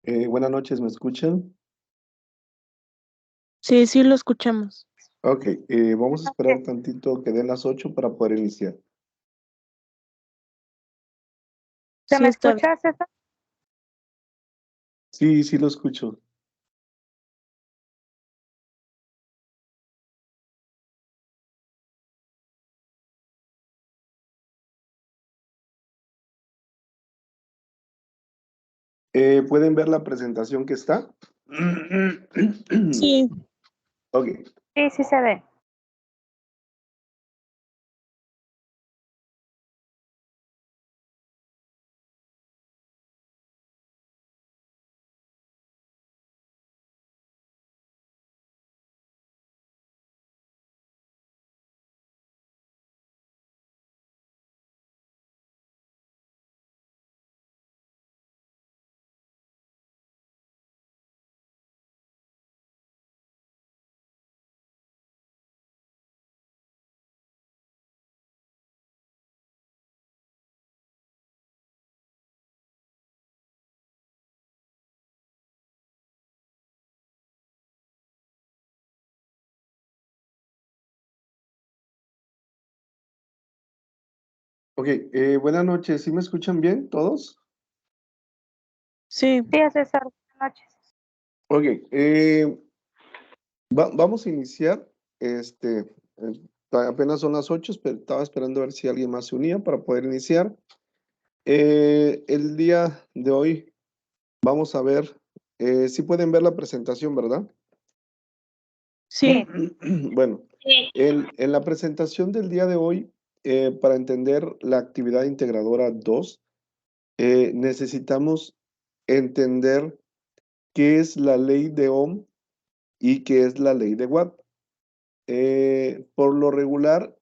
Buenas noches, ¿me escuchan? Sí, sí lo escuchamos. Ok, vamos a esperar tantito que den las 8 para poder iniciar. ¿Se Sí, me está bien. escucha, César? Sí, sí lo escucho. ¿Pueden ver la presentación que está? Sí, Ok, Sí, sí se ve. ok, buenas noches, ¿sí me escuchan bien todos? sí. Sí, César, buenas noches. Ok, vamos a iniciar. Apenas son las 8, estaba esperando a ver si alguien más se unía para poder iniciar. El día de hoy vamos a ver, si pueden ver la presentación, ¿verdad? Sí, Bueno, en la presentación del día de hoy, para entender la actividad integradora 2, necesitamos entender qué es la ley de Ohm y qué es la ley de Watt. Por lo regular,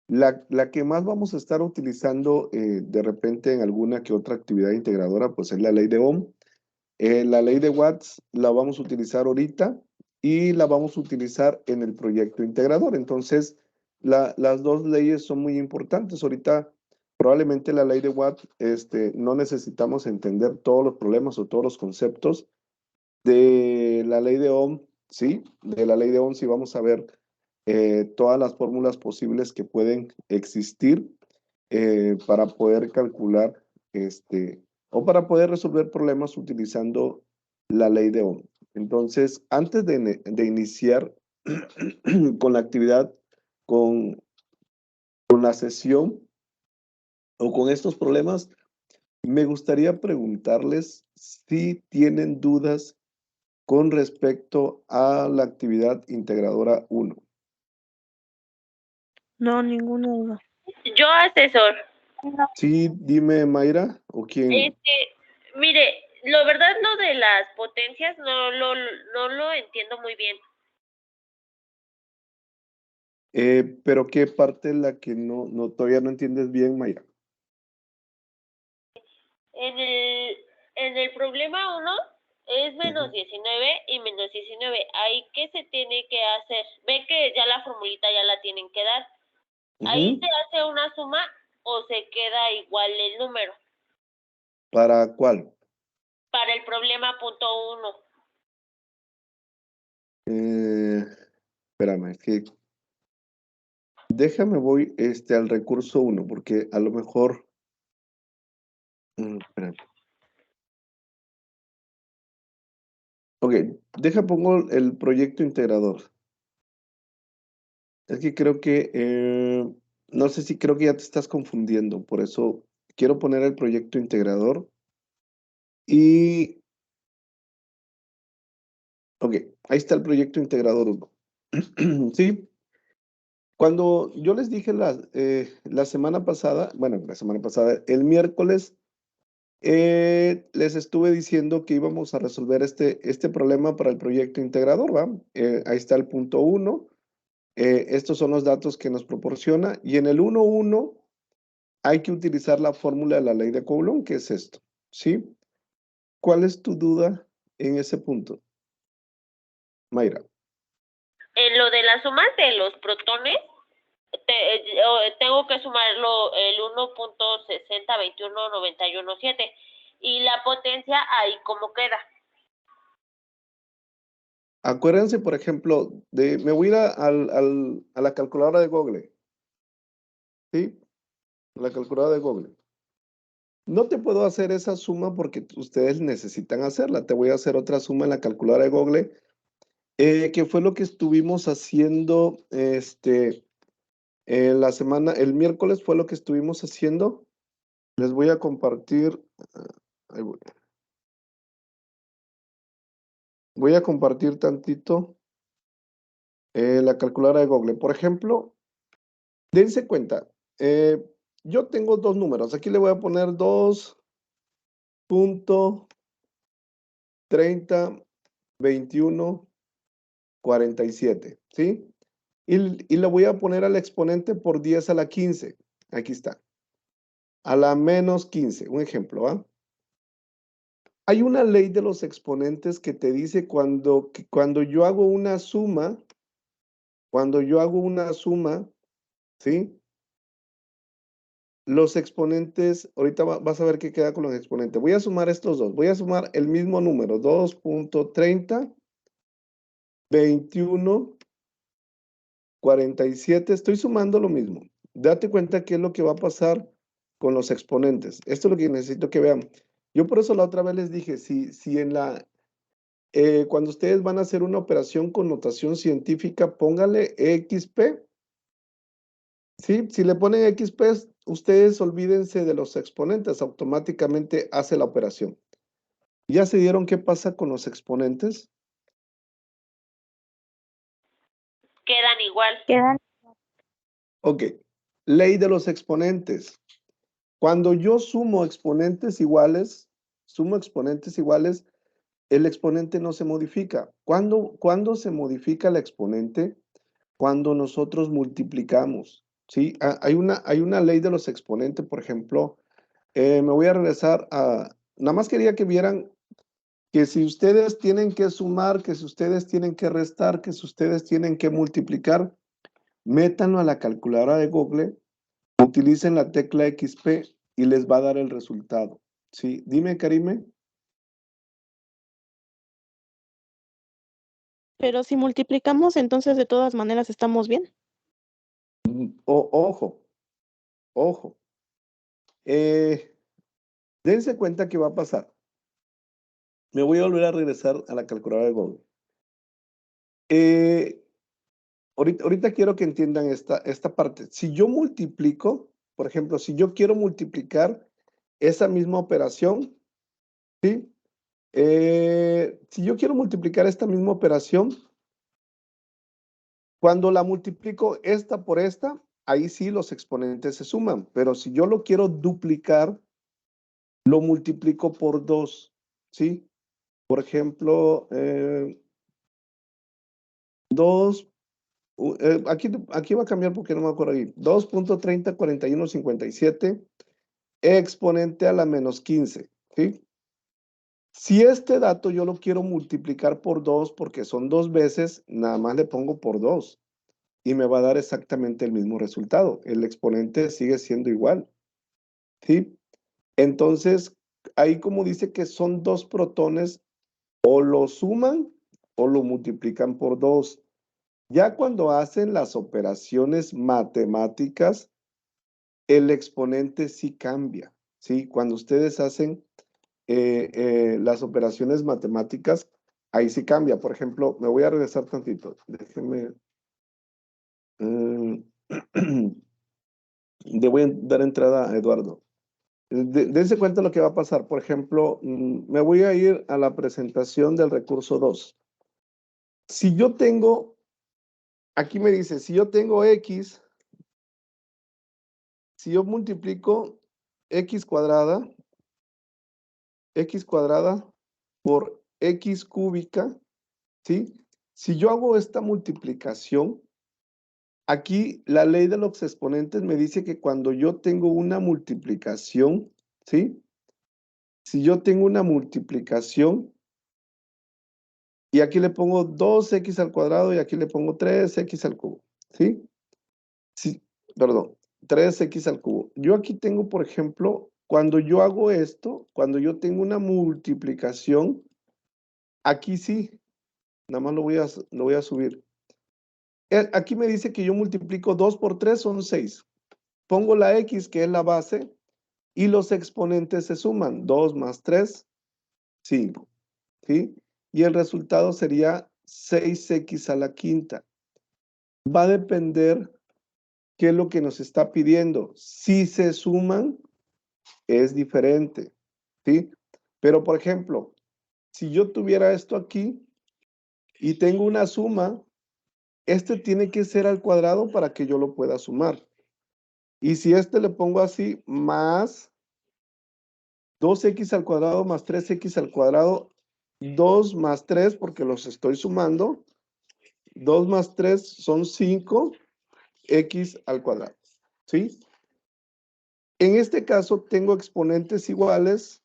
la que más vamos a estar utilizando de repente en alguna que otra actividad integradora, pues es la ley de Ohm. La ley de Watts la vamos a utilizar ahorita y la vamos a utilizar en el proyecto integrador. Entonces, las dos leyes son muy importantes. Ahorita, probablemente la ley de Watts, no necesitamos entender todos los problemas o todos los conceptos de la ley de Ohm, ¿sí? De la ley de Ohm sí vamos a ver todas las fórmulas posibles que pueden existir para poder calcular o para poder resolver problemas utilizando la ley de Ohm. Entonces, antes de iniciar con la actividad, con, con la sesión o con estos problemas, me gustaría preguntarles si tienen dudas con respecto a la actividad integradora 1. no, ninguna duda. Yo, asesor, No, Sí, dime, Mayra, o quién. mire, lo verdad lo de las potencias no lo entiendo muy bien. Pero ¿qué parte es la que todavía no entiendes bien, Mayra? En el problema 1 es menos 19 y menos 19. ¿Ahí qué se tiene que hacer? Ve que ya la formulita ya la tienen que dar. ¿Ahí se hace una suma o se queda igual el número? ¿Para cuál? Para el problema punto 1. Espérame, es que déjame voy al recurso 1, porque a lo mejor. Espérame. Ok, pongo el proyecto integrador. Es que creo que, no sé si creo que ya te estás confundiendo, por eso quiero poner el proyecto integrador y, ok, ahí está el proyecto integrador 1. ¿Sí? Cuando yo les dije la semana pasada, el miércoles, les estuve diciendo que íbamos a resolver este problema para el proyecto integrador, ¿va? Ahí está el punto 1. Estos son los datos que nos proporciona. Y en el 1.1 hay que utilizar la fórmula de la ley de Coulomb, que es esto, ¿sí? ¿Cuál es tu duda en ese punto, Mayra? En lo de las sumas de los protones, tengo que sumarlo el 1.602191.7. y la potencia ahí como queda. Acuérdense, por ejemplo, me voy a ir a la calculadora de Google. ¿Sí? La calculadora de Google. No te puedo hacer esa suma porque ustedes necesitan hacerla. Te voy a hacer otra suma en la calculadora de Google, que fue lo que estuvimos haciendo el miércoles fue lo que estuvimos haciendo. Les voy a compartir. Ahí voy. Voy a compartir tantito la calculadora de Google. Por ejemplo, dense cuenta, yo tengo dos números. Aquí le voy a poner 2.302147, ¿sí? Y le voy a poner al exponente por 10 a la 15. Aquí está. A la menos 15, un ejemplo, ¿va? Hay una ley de los exponentes que te dice cuando yo hago una suma, ¿sí? Los exponentes, ahorita vas a ver qué queda con los exponentes. Voy a sumar estos dos. Voy a sumar el mismo número, 2.302147. Estoy sumando lo mismo. Date cuenta qué es lo que va a pasar con los exponentes. Esto es lo que necesito que vean. Yo por eso la otra vez les dije, si cuando ustedes van a hacer una operación con notación científica, póngale XP. ¿Sí? Si le ponen XP, ustedes olvídense de los exponentes, automáticamente hace la operación. ¿Ya se dieron qué pasa con los exponentes? Quedan igual. Quedan Ok. Ley de los exponentes. Cuando yo sumo exponentes iguales, el exponente no se modifica. ¿Cuándo se modifica el exponente? Cuando nosotros multiplicamos. ¿Sí? Hay una ley de los exponentes, por ejemplo. Me voy a regresar nada más quería que vieran que si ustedes tienen que sumar, que si ustedes tienen que restar, que si ustedes tienen que multiplicar, métanlo a la calculadora de Google, utilicen la tecla XP y les va a dar el resultado. ¿Sí? Dime, Karime. Pero si multiplicamos, entonces de todas maneras estamos bien. Ojo. Dense cuenta que va a pasar. Me voy a volver a regresar a la calculadora de Google. Ahorita quiero que entiendan esta parte. Si yo multiplico, por ejemplo, si yo quiero multiplicar esa misma operación, ¿sí? Si yo quiero multiplicar esta misma operación, cuando la multiplico esta por esta, ahí sí los exponentes se suman. Pero si yo lo quiero duplicar, lo multiplico por 2, ¿sí? Por ejemplo, 2. Aquí va a cambiar porque no me acuerdo ahí. 2.304157 exponente a la menos 15, ¿sí? Si este dato yo lo quiero multiplicar por 2 porque son 2 veces, nada más le pongo por 2 y me va a dar exactamente el mismo resultado. El exponente sigue siendo igual, ¿sí? Entonces, ahí como dice que son 2 protones, o lo suman o lo multiplican por 2. Ya cuando hacen las operaciones matemáticas, el exponente sí cambia, ¿sí? Cuando ustedes hacen las operaciones matemáticas, ahí sí cambia. Por ejemplo, me voy a regresar tantito. Déjenme. Le voy a dar entrada a Eduardo. Dense cuenta lo que va a pasar. Por ejemplo, me voy a ir a la presentación del recurso 2. Si yo tengo, aquí me dice, si yo tengo X, si yo multiplico X cuadrada por X cúbica, ¿sí? Si yo hago esta multiplicación, aquí la ley de los exponentes me dice que cuando yo tengo una multiplicación, ¿sí? Si yo tengo una multiplicación, y aquí le pongo 2x al cuadrado y aquí le pongo 3x al cubo, ¿sí? Sí, perdón, 3x al cubo. Yo aquí tengo, por ejemplo, cuando yo hago esto, cuando yo tengo una multiplicación, aquí sí, nada más lo voy a subir. Aquí me dice que yo multiplico 2 por 3 son 6. Pongo la X, que es la base, y los exponentes se suman. 2 más 3, 5. ¿Sí? Y el resultado sería 6x a la quinta. Va a depender qué es lo que nos está pidiendo. Si se suman, es diferente. ¿Sí? Pero, por ejemplo, si yo tuviera esto aquí y tengo una suma, este tiene que ser al cuadrado para que yo lo pueda sumar. Y si este le pongo así, más 2x al cuadrado más 3x al cuadrado, 2 más 3, porque los estoy sumando, 2 más 3 son 5, x al cuadrado, ¿sí? En este caso tengo exponentes iguales,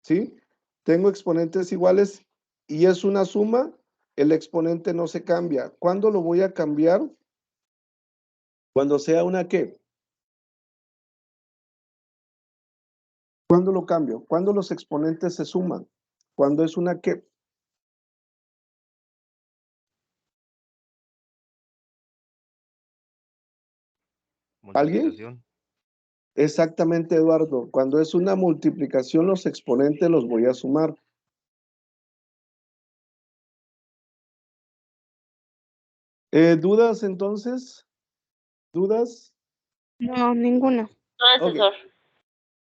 ¿sí? Tengo exponentes iguales y es una suma, el exponente no se cambia. ¿Cuándo lo voy a cambiar? Cuando sea una ¿qué? ¿Cuándo lo cambio? Cuando los exponentes se suman. Cuando es una ¿qué? ¿Alguien? Multiplicación. Exactamente, Eduardo. Cuando es una multiplicación, los exponentes los voy a sumar. ¿Dudas entonces? ¿Dudas? No, ninguna. No, Ok. asesor.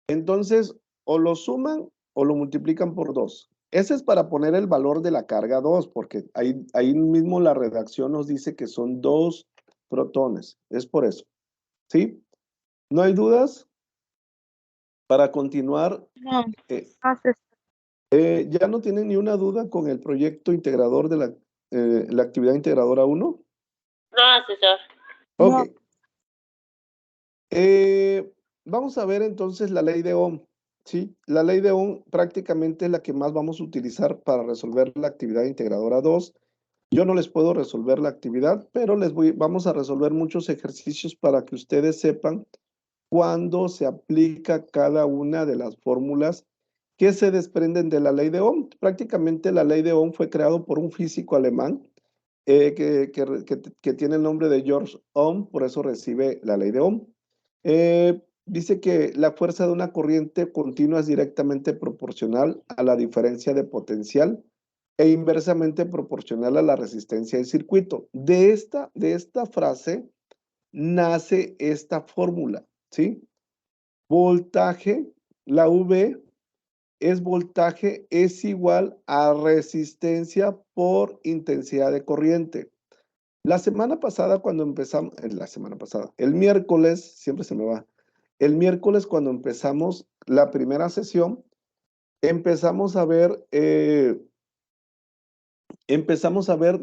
Entonces, o lo suman o lo multiplican por 2. Ese es para poner el valor de la carga 2, porque ahí mismo la redacción nos dice que son 2 protones. Es por eso. ¿Sí? ¿No hay dudas? Para continuar, No. Asesor. ¿ya no tienen ni una duda con el proyecto integrador de la actividad integradora 1? No, asesor. Ok. Vamos a ver entonces la ley de Ohm, ¿sí? La ley de Ohm prácticamente es la que más vamos a utilizar para resolver la actividad integradora 2. Yo no les puedo resolver la actividad, pero vamos a resolver muchos ejercicios para que ustedes sepan cuándo se aplica cada una de las fórmulas que se desprenden de la ley de Ohm. Prácticamente la ley de Ohm fue creado por un físico alemán que tiene el nombre de George Ohm, por eso recibe la ley de Ohm. Dice que la fuerza de una corriente continua es directamente proporcional a la diferencia de potencial e inversamente proporcional a la resistencia del circuito. De esta frase nace esta fórmula, ¿sí? Voltaje, la V es igual a resistencia por intensidad de corriente. La semana pasada cuando empezamos, el miércoles, siempre se me va, el miércoles cuando empezamos la primera sesión, empezamos a ver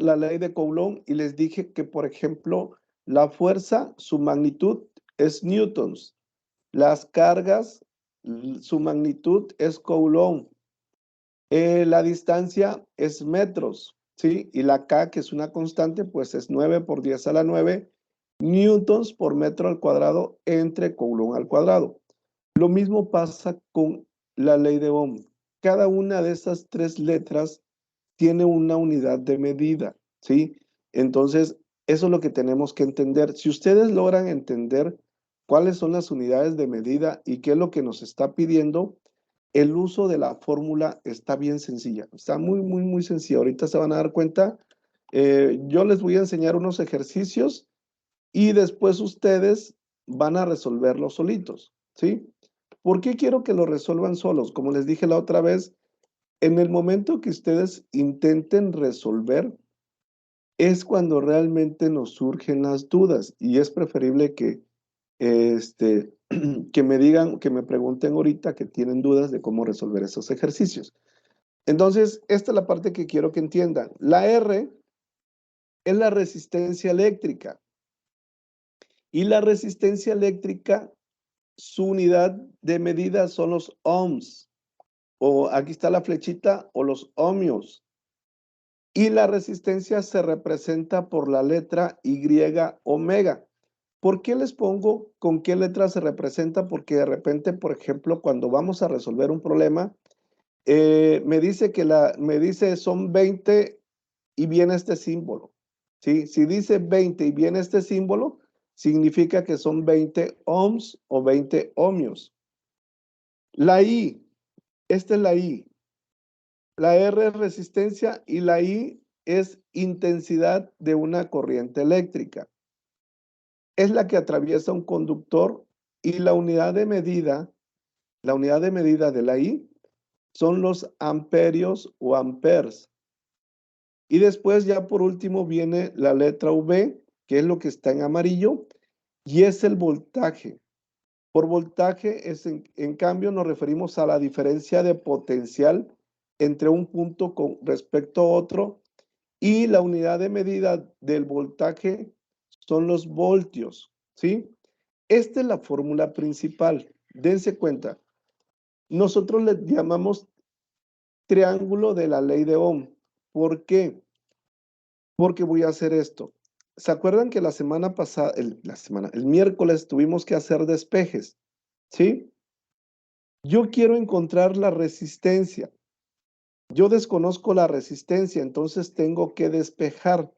la ley de Coulomb y les dije que, por ejemplo, la fuerza, su magnitud es newtons, las cargas, su magnitud es Coulomb, la distancia es metros, ¿sí? Y la K, que es una constante, pues es 9 por 10 a la 9 newtons por metro al cuadrado entre Coulomb al cuadrado. Lo mismo pasa con la ley de Ohm. Cada una de esas tres letras tiene una unidad de medida, ¿sí? Entonces, eso es lo que tenemos que entender. Si ustedes logran entender cuáles son las unidades de medida y qué es lo que nos está pidiendo, el uso de la fórmula está bien sencilla. Está muy, muy, muy sencilla. Ahorita se van a dar cuenta. Yo les voy a enseñar unos ejercicios y después ustedes van a resolverlos solitos, ¿sí? ¿Por qué quiero que lo resuelvan solos? Como les dije la otra vez, en el momento que ustedes intenten resolver, es cuando realmente nos surgen las dudas y es preferible que, que me digan, que me pregunten ahorita que tienen dudas de cómo resolver esos ejercicios. Entonces, esta es la parte que quiero que entiendan. La R es la resistencia eléctrica y la resistencia eléctrica, su unidad de medida son los ohms, o aquí está la flechita, o los ohmios. Y la resistencia se representa por la letra Y omega. ¿Por qué les pongo con qué letra se representa? Porque de repente, por ejemplo, cuando vamos a resolver un problema, me dice son 20 y viene este símbolo, ¿sí? Si dice 20 y viene este símbolo, significa que son 20 ohms o 20 ohmios. La I, esta es la I. La R es resistencia y la I es intensidad de una corriente eléctrica. Es la que atraviesa un conductor y la unidad de medida de la I son los amperios o amperes. Y después ya por último viene la letra V, que es lo que está en amarillo, y es el voltaje. Por voltaje, en cambio, nos referimos a la diferencia de potencial entre un punto con respecto a otro, y la unidad de medida del voltaje son los voltios, ¿sí? Esta es la fórmula principal. Dense cuenta. Nosotros le llamamos triángulo de la ley de Ohm. ¿Por qué? Porque voy a hacer esto. ¿Se acuerdan que la semana pasada, el miércoles tuvimos que hacer despejes? ¿Sí? Yo quiero encontrar la resistencia. Yo desconozco la resistencia, entonces tengo que despejar.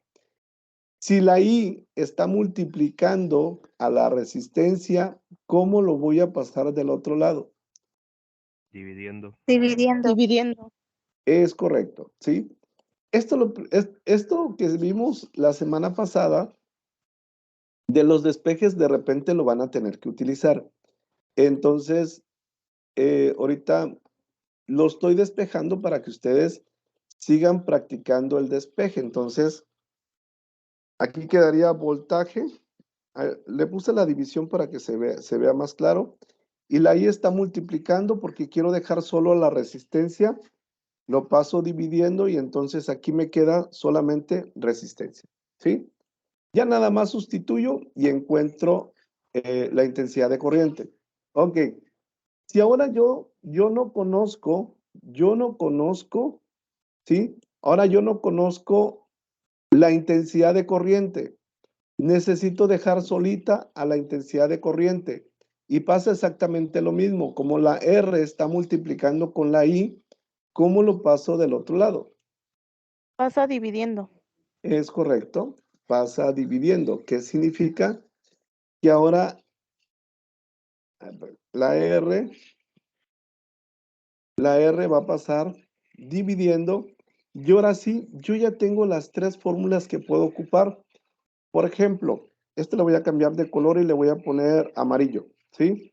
Si la I está multiplicando a la resistencia, ¿cómo lo voy a pasar del otro lado? Dividiendo. Dividiendo. Es correcto, ¿sí? Esto que vimos la semana pasada, de los despejes, de repente lo van a tener que utilizar. Entonces, ahorita lo estoy despejando para que ustedes sigan practicando el despeje. Entonces, aquí quedaría voltaje. Le puse la división para que se vea más claro. Y la I está multiplicando porque quiero dejar solo la resistencia. Lo paso dividiendo y entonces aquí me queda solamente resistencia, ¿sí? Ya nada más sustituyo y encuentro la intensidad de corriente. Ok, si ahora yo no conozco, ¿sí? Ahora yo no conozco la intensidad de corriente. Necesito dejar solita a la intensidad de corriente. Y pasa exactamente lo mismo. Como la R está multiplicando con la I, ¿cómo lo paso del otro lado? Pasa dividiendo. Es correcto, pasa dividiendo. ¿Qué significa? Que ahora la R va a pasar dividiendo. Y ahora sí, yo ya tengo las tres fórmulas que puedo ocupar. Por ejemplo, este le voy a cambiar de color y le voy a poner amarillo, ¿sí?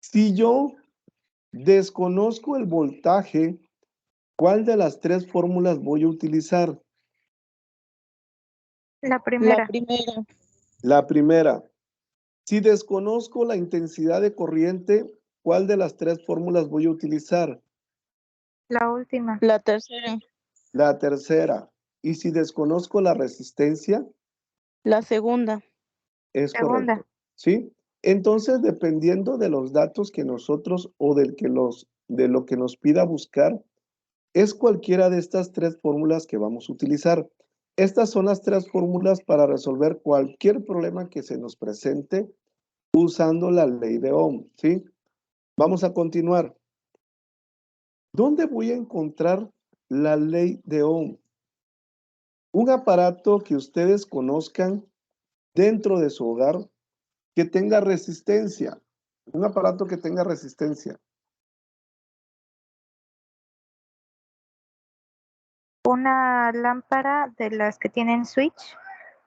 Si yo desconozco el voltaje, ¿cuál de las tres fórmulas voy a utilizar? La primera. La primera. La primera. Si desconozco la intensidad de corriente, ¿cuál de las tres fórmulas voy a utilizar? La última. La tercera. La tercera. Y si desconozco la resistencia, La segunda. es Segunda. correcto, ¿sí? Entonces, dependiendo de los datos que nosotros o de lo que nos pida buscar, es cualquiera de estas tres fórmulas que vamos a utilizar. Estas son las tres fórmulas para resolver cualquier problema que se nos presente usando la ley de Ohm, ¿sí? Vamos a continuar. ¿Dónde voy a encontrar la ley de Ohm? Un aparato que ustedes conozcan dentro de su hogar que tenga resistencia. Un aparato que tenga resistencia. Una lámpara de las que tienen switch,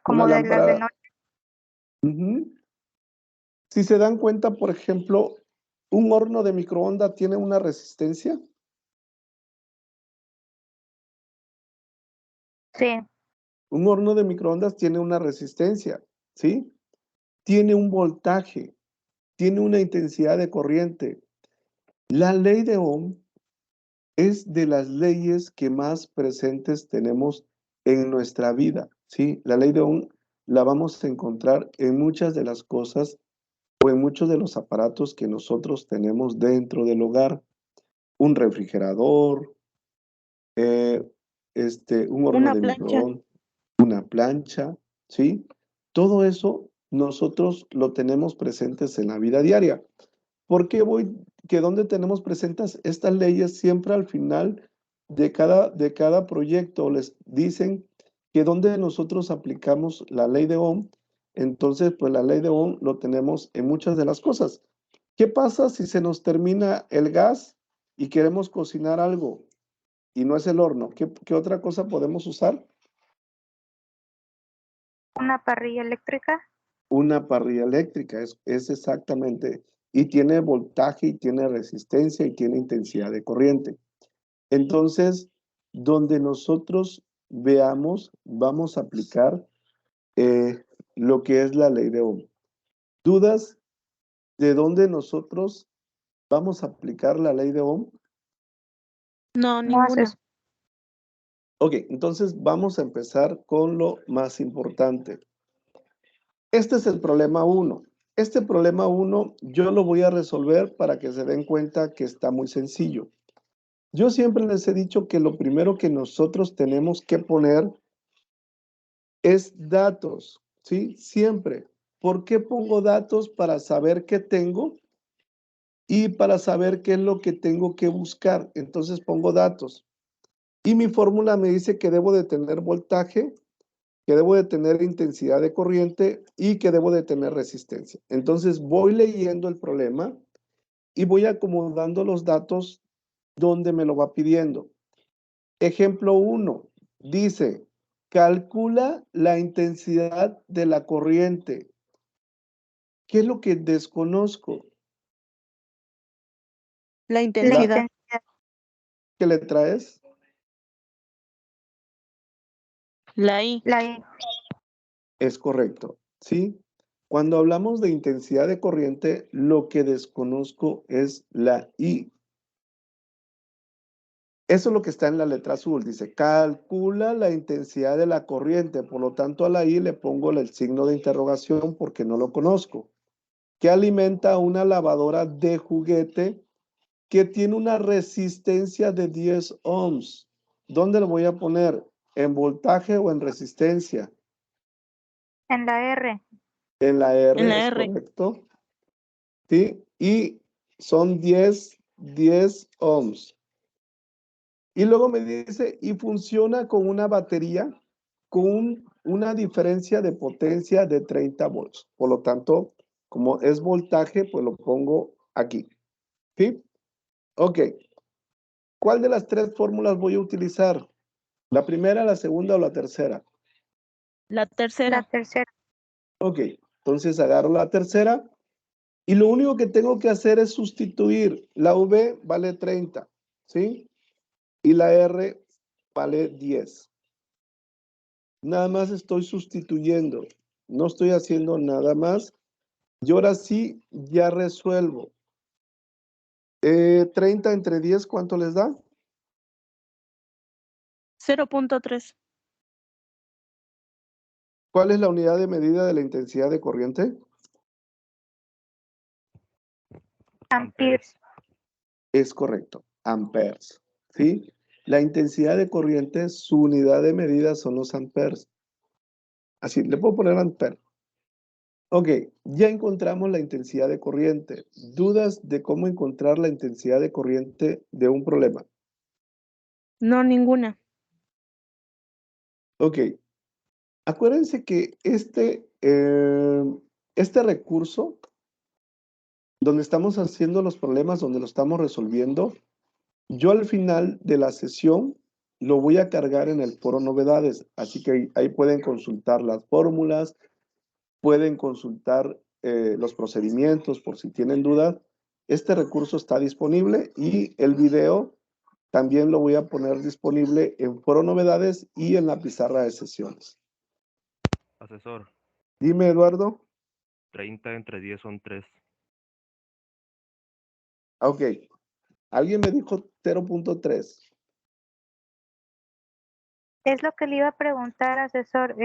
como Una de las de lámpara. noche. Si se dan cuenta, por ejemplo, un horno de microondas tiene una resistencia. Sí. Un horno de microondas tiene una resistencia, ¿sí? Tiene un voltaje, tiene una intensidad de corriente. La ley de Ohm es de las leyes que más presentes tenemos en nuestra vida, ¿sí? La ley de Ohm la vamos a encontrar en muchas de las cosas o en muchos de los aparatos que nosotros tenemos dentro del hogar. Un refrigerador, un horno Una de plancha. microondas, una plancha, ¿sí? Todo eso nosotros lo tenemos presentes en la vida diaria. ¿Por qué que dónde tenemos presentes estas leyes? Siempre al final de cada proyecto les dicen que donde nosotros aplicamos la ley de Ohm. Entonces, pues la ley de Ohm lo tenemos en muchas de las cosas. ¿Qué pasa si se nos termina el gas y queremos cocinar algo y no es el horno? ¿Qué otra cosa podemos usar? Una parrilla eléctrica. Una parrilla eléctrica, es exactamente. Y tiene voltaje, y tiene resistencia, y tiene intensidad de corriente. Entonces, donde nosotros veamos, vamos a aplicar lo que es la ley de Ohm. ¿Dudas de dónde nosotros vamos a aplicar la ley de Ohm? No, No, ninguna. asesor. Ok, entonces vamos a empezar con lo más importante. Este es el problema 1. Este problema 1 yo lo voy a resolver para que se den cuenta que está muy sencillo. Yo siempre les he dicho que lo primero que nosotros tenemos que poner es datos, ¿sí? Siempre. ¿Por qué pongo datos? Para saber qué tengo y para saber qué es lo que tengo que buscar. Entonces pongo datos. Y mi fórmula me dice que debo de tener voltaje, que debo de tener intensidad de corriente y que debo de tener resistencia. Entonces voy leyendo el problema y voy acomodando los datos donde me lo va pidiendo. Ejemplo 1, dice, calcula la intensidad de la corriente. ¿Qué es lo que desconozco? La La intensidad. intensidad. ¿Qué le traes? La I. La I. Es correcto, ¿sí? Cuando hablamos de intensidad de corriente, lo que desconozco es la I. Eso es lo que está en la letra azul. Dice, calcula la intensidad de la corriente. Por lo tanto, a la I le pongo el signo de interrogación porque no lo conozco. Que alimenta una lavadora de juguete que tiene una resistencia de 10 ohms. ¿Dónde lo voy a poner? ¿En voltaje o en resistencia? En la R. En la R, En la es R. correcto. ¿Sí? Y son 10 ohms. Y luego me dice, y funciona con una batería con una diferencia de potencia de 30 volts. Por lo tanto, como es voltaje, pues lo pongo aquí. ¿Sí? Ok. ¿Cuál de las tres fórmulas voy a utilizar? ¿La primera, la segunda o la tercera? La tercera. La tercera. Ok. Entonces agarro la tercera y lo único que tengo que hacer es sustituir. La V vale 30, ¿sí? Y la R vale 10. Nada más estoy sustituyendo. No estoy haciendo nada más. Y ahora sí, ya resuelvo. 30 entre 10, ¿cuánto les da? 0.3. ¿Cuál es la unidad de medida de la intensidad de corriente? Amperes. Es correcto, amperes, ¿sí? La intensidad de corriente, su unidad de medida son los amperes. Así, le puedo poner amper. Ok, ya encontramos la intensidad de corriente. ¿Dudas de cómo encontrar la intensidad de corriente de un problema? No, ninguna. Ok, acuérdense que este recurso, donde estamos haciendo los problemas, donde lo estamos resolviendo, yo al final de la sesión lo voy a cargar en el foro novedades, así que ahí pueden consultar las fórmulas, pueden consultar los procedimientos por si tienen dudas. Este recurso está disponible y el video también lo voy a poner disponible en foro novedades y en la pizarra de sesiones. Asesor, Dime, Eduardo. 30 entre 10 son 3. Ok. Alguien me dijo 0.3. Es lo que le iba a preguntar, asesor.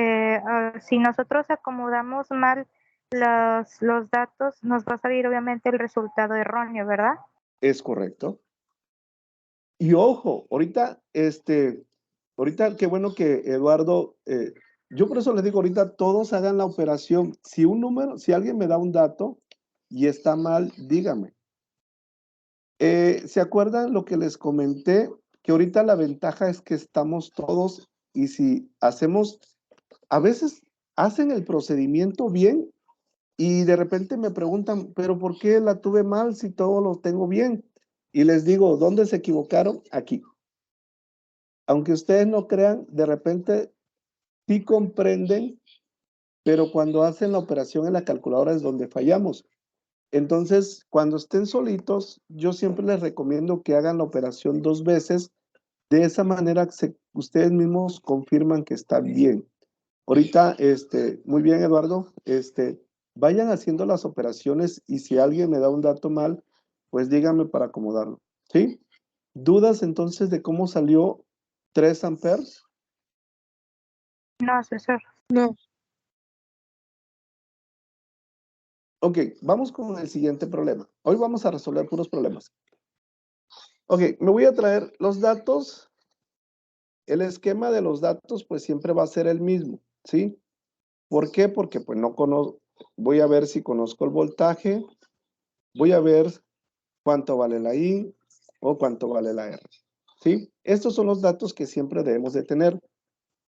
Si nosotros acomodamos mal los datos, nos va a salir obviamente el resultado erróneo, ¿verdad? Es correcto. Y ojo, ahorita qué bueno que Eduardo yo por eso les digo ahorita, todos hagan la operación. Si si alguien me da un dato y está mal, dígame. ¿Se acuerdan lo que les comenté? Que ahorita la ventaja es que estamos todos y si hacemos, a veces hacen el procedimiento bien y de repente me preguntan, pero ¿por qué la tuve mal si todo lo tengo bien? Y les digo, ¿dónde se equivocaron? Aquí. Aunque ustedes no crean, de repente sí comprenden, pero cuando hacen la operación en la calculadora es donde fallamos. Entonces, cuando estén solitos, yo siempre les recomiendo que hagan la operación 2 veces. De esa manera, ustedes mismos confirman que está bien. Ahorita, muy bien, Eduardo, vayan haciendo las operaciones y si alguien me da un dato mal, pues díganme para acomodarlo, ¿sí? ¿Dudas entonces de cómo salió 3 amperes? No, asesor. No. Ok, vamos con el siguiente problema. Hoy vamos a resolver puros problemas. Ok, me voy a traer los datos. El esquema de los datos, pues siempre va a ser el mismo, ¿sí? ¿Por qué? Porque pues no conozco, voy a ver si conozco el voltaje, voy a ver cuánto vale la I o cuánto vale la R, ¿sí? Estos son los datos que siempre debemos de tener.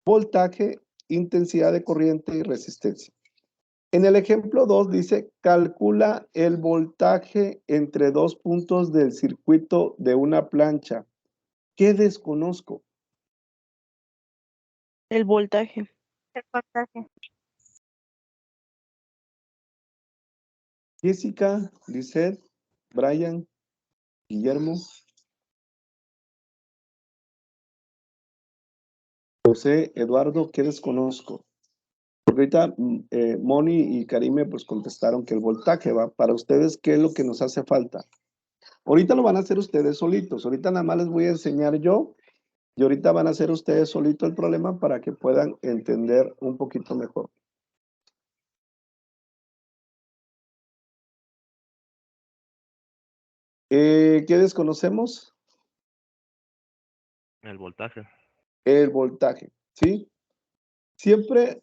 Voltaje, intensidad de corriente y resistencia. En el ejemplo 2 dice, calcula el voltaje entre 2 puntos del circuito de una plancha. ¿Qué desconozco? El voltaje. El voltaje. Jessica, Lisette, Brian, Guillermo, José, Eduardo, ¿qué desconozco? Porque ahorita Moni y Karime pues contestaron que el voltaje va. Para ustedes, ¿qué es lo que nos hace falta? Ahorita lo van a hacer ustedes solitos. Ahorita nada más les voy a enseñar yo y ahorita van a hacer ustedes solitos el problema para que puedan entender un poquito mejor. ¿Qué desconocemos? El voltaje. El voltaje, ¿sí? Siempre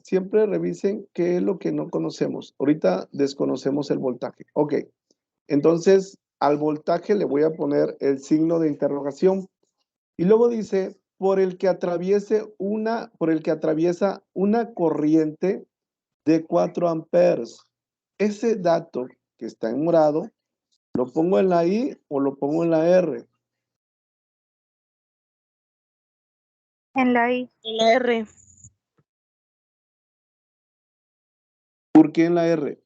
revisen qué es lo que no conocemos. Ahorita desconocemos el voltaje. Ok, entonces al voltaje le voy a poner el signo de interrogación. Y luego dice, por el que atraviesa una corriente de 4 amperes. Ese dato que está en morado, ¿lo pongo en la I o lo pongo en la R? En la I. En la R. ¿Por qué en la R?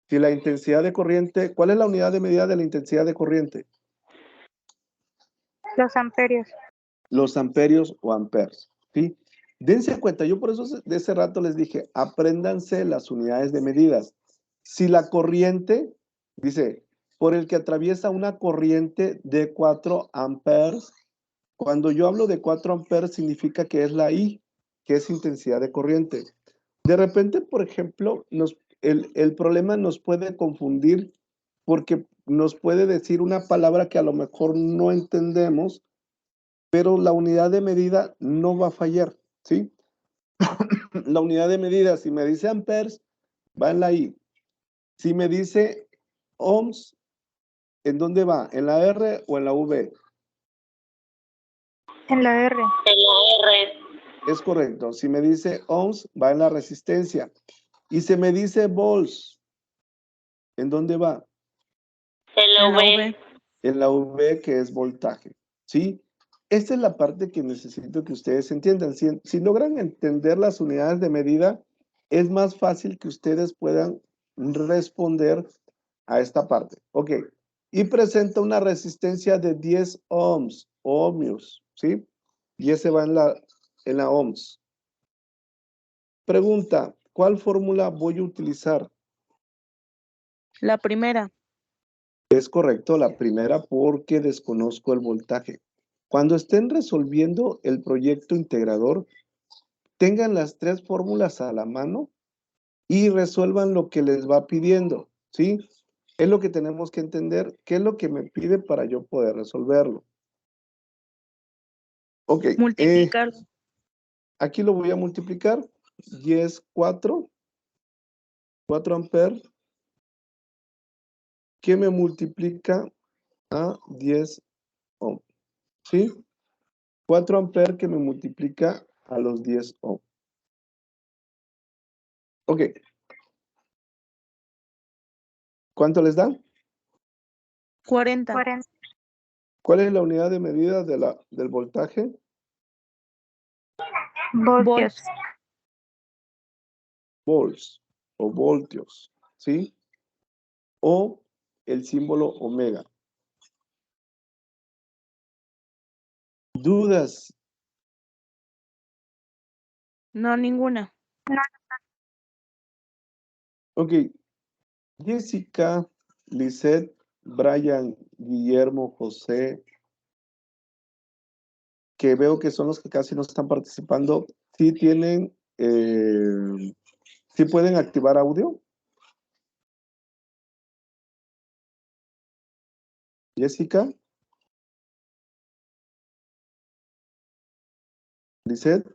Si la intensidad de corriente, ¿cuál es la unidad de medida de la intensidad de corriente? Los amperios. Los amperios o amperes, ¿sí? Dense cuenta, yo por eso de ese rato les dije, apréndanse las unidades de medidas. Si la corriente, dice, por el que atraviesa una corriente de 4 amperes, cuando yo hablo de 4 amperes significa que es la I, que es intensidad de corriente. De repente, por ejemplo, el problema nos puede confundir porque nos puede decir una palabra que a lo mejor no entendemos, pero la unidad de medida no va a fallar, ¿sí? La unidad de medida, si me dice amperes, va en la I. Si me dice ohms, ¿en dónde va? ¿En la R o en la V? En la R. En la R. Es correcto. Si me dice ohms, va en la resistencia. Y si me dice volts, ¿en dónde va? En la En la V. V. En la V, que es voltaje, ¿sí? Esta es la parte que necesito que ustedes entiendan. Si logran entender las unidades de medida, es más fácil que ustedes puedan responder a esta parte. Ok. Y presenta una resistencia de 10 ohmios, ¿sí? Y ese va en la ohms. Pregunta, ¿cuál fórmula voy a utilizar? La primera. Es correcto, la primera porque desconozco el voltaje. Cuando estén resolviendo el proyecto integrador, tengan las 3 fórmulas a la mano y resuelvan lo que les va pidiendo, ¿sí? Es lo que tenemos que entender, qué es lo que me pide para yo poder resolverlo. Ok. Multiplicarlo. aquí lo voy a multiplicar. Y es 4 amperes, que me multiplica a 10 ohm. ¿Sí? 4 amperes que me multiplica a los 10 ohm. Ok. ¿Cuánto les da? 40. 40 ¿Cuál es la unidad de medida del voltaje? voltios. Volts o voltios, ¿sí? O el símbolo omega. ¿Dudas? No, ninguna. Ok. Jessica, Lisette, Brian, Guillermo, José, que veo que son los que casi no están participando, ¿sí tienen, sí pueden activar audio? Jessica, Lisette,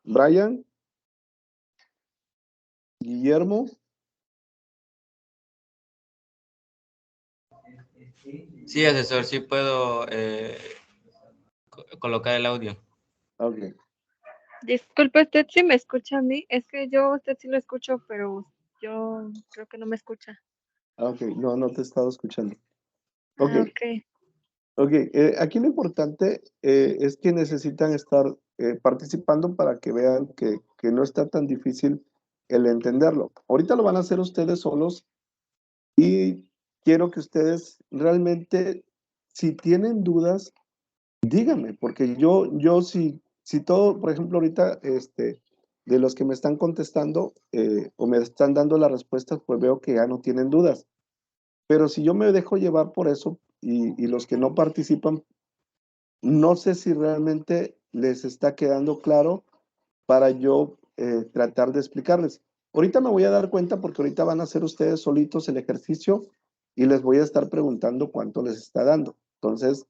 Brian, Guillermo. Sí, asesor, sí puedo colocar el audio. Ok. Disculpe, ¿usted sí me escucha a mí? Es que yo a usted sí lo escucho, pero yo creo que no me escucha. Ok, no te he estado escuchando. Ok, Ah, ok. ok. Aquí lo importante es que necesitan estar participando para que vean que no está tan difícil el entenderlo. Ahorita lo van a hacer ustedes solos y quiero que ustedes realmente, si tienen dudas, díganme, porque yo si todo, por ejemplo, ahorita, de los que me están contestando o me están dando las respuestas, pues veo que ya no tienen dudas. Pero si yo me dejo llevar por eso y los que no participan, no sé si realmente les está quedando claro para yo tratar de explicarles. Ahorita me voy a dar cuenta porque ahorita van a hacer ustedes solitos el ejercicio y les voy a estar preguntando cuánto les está dando. Entonces,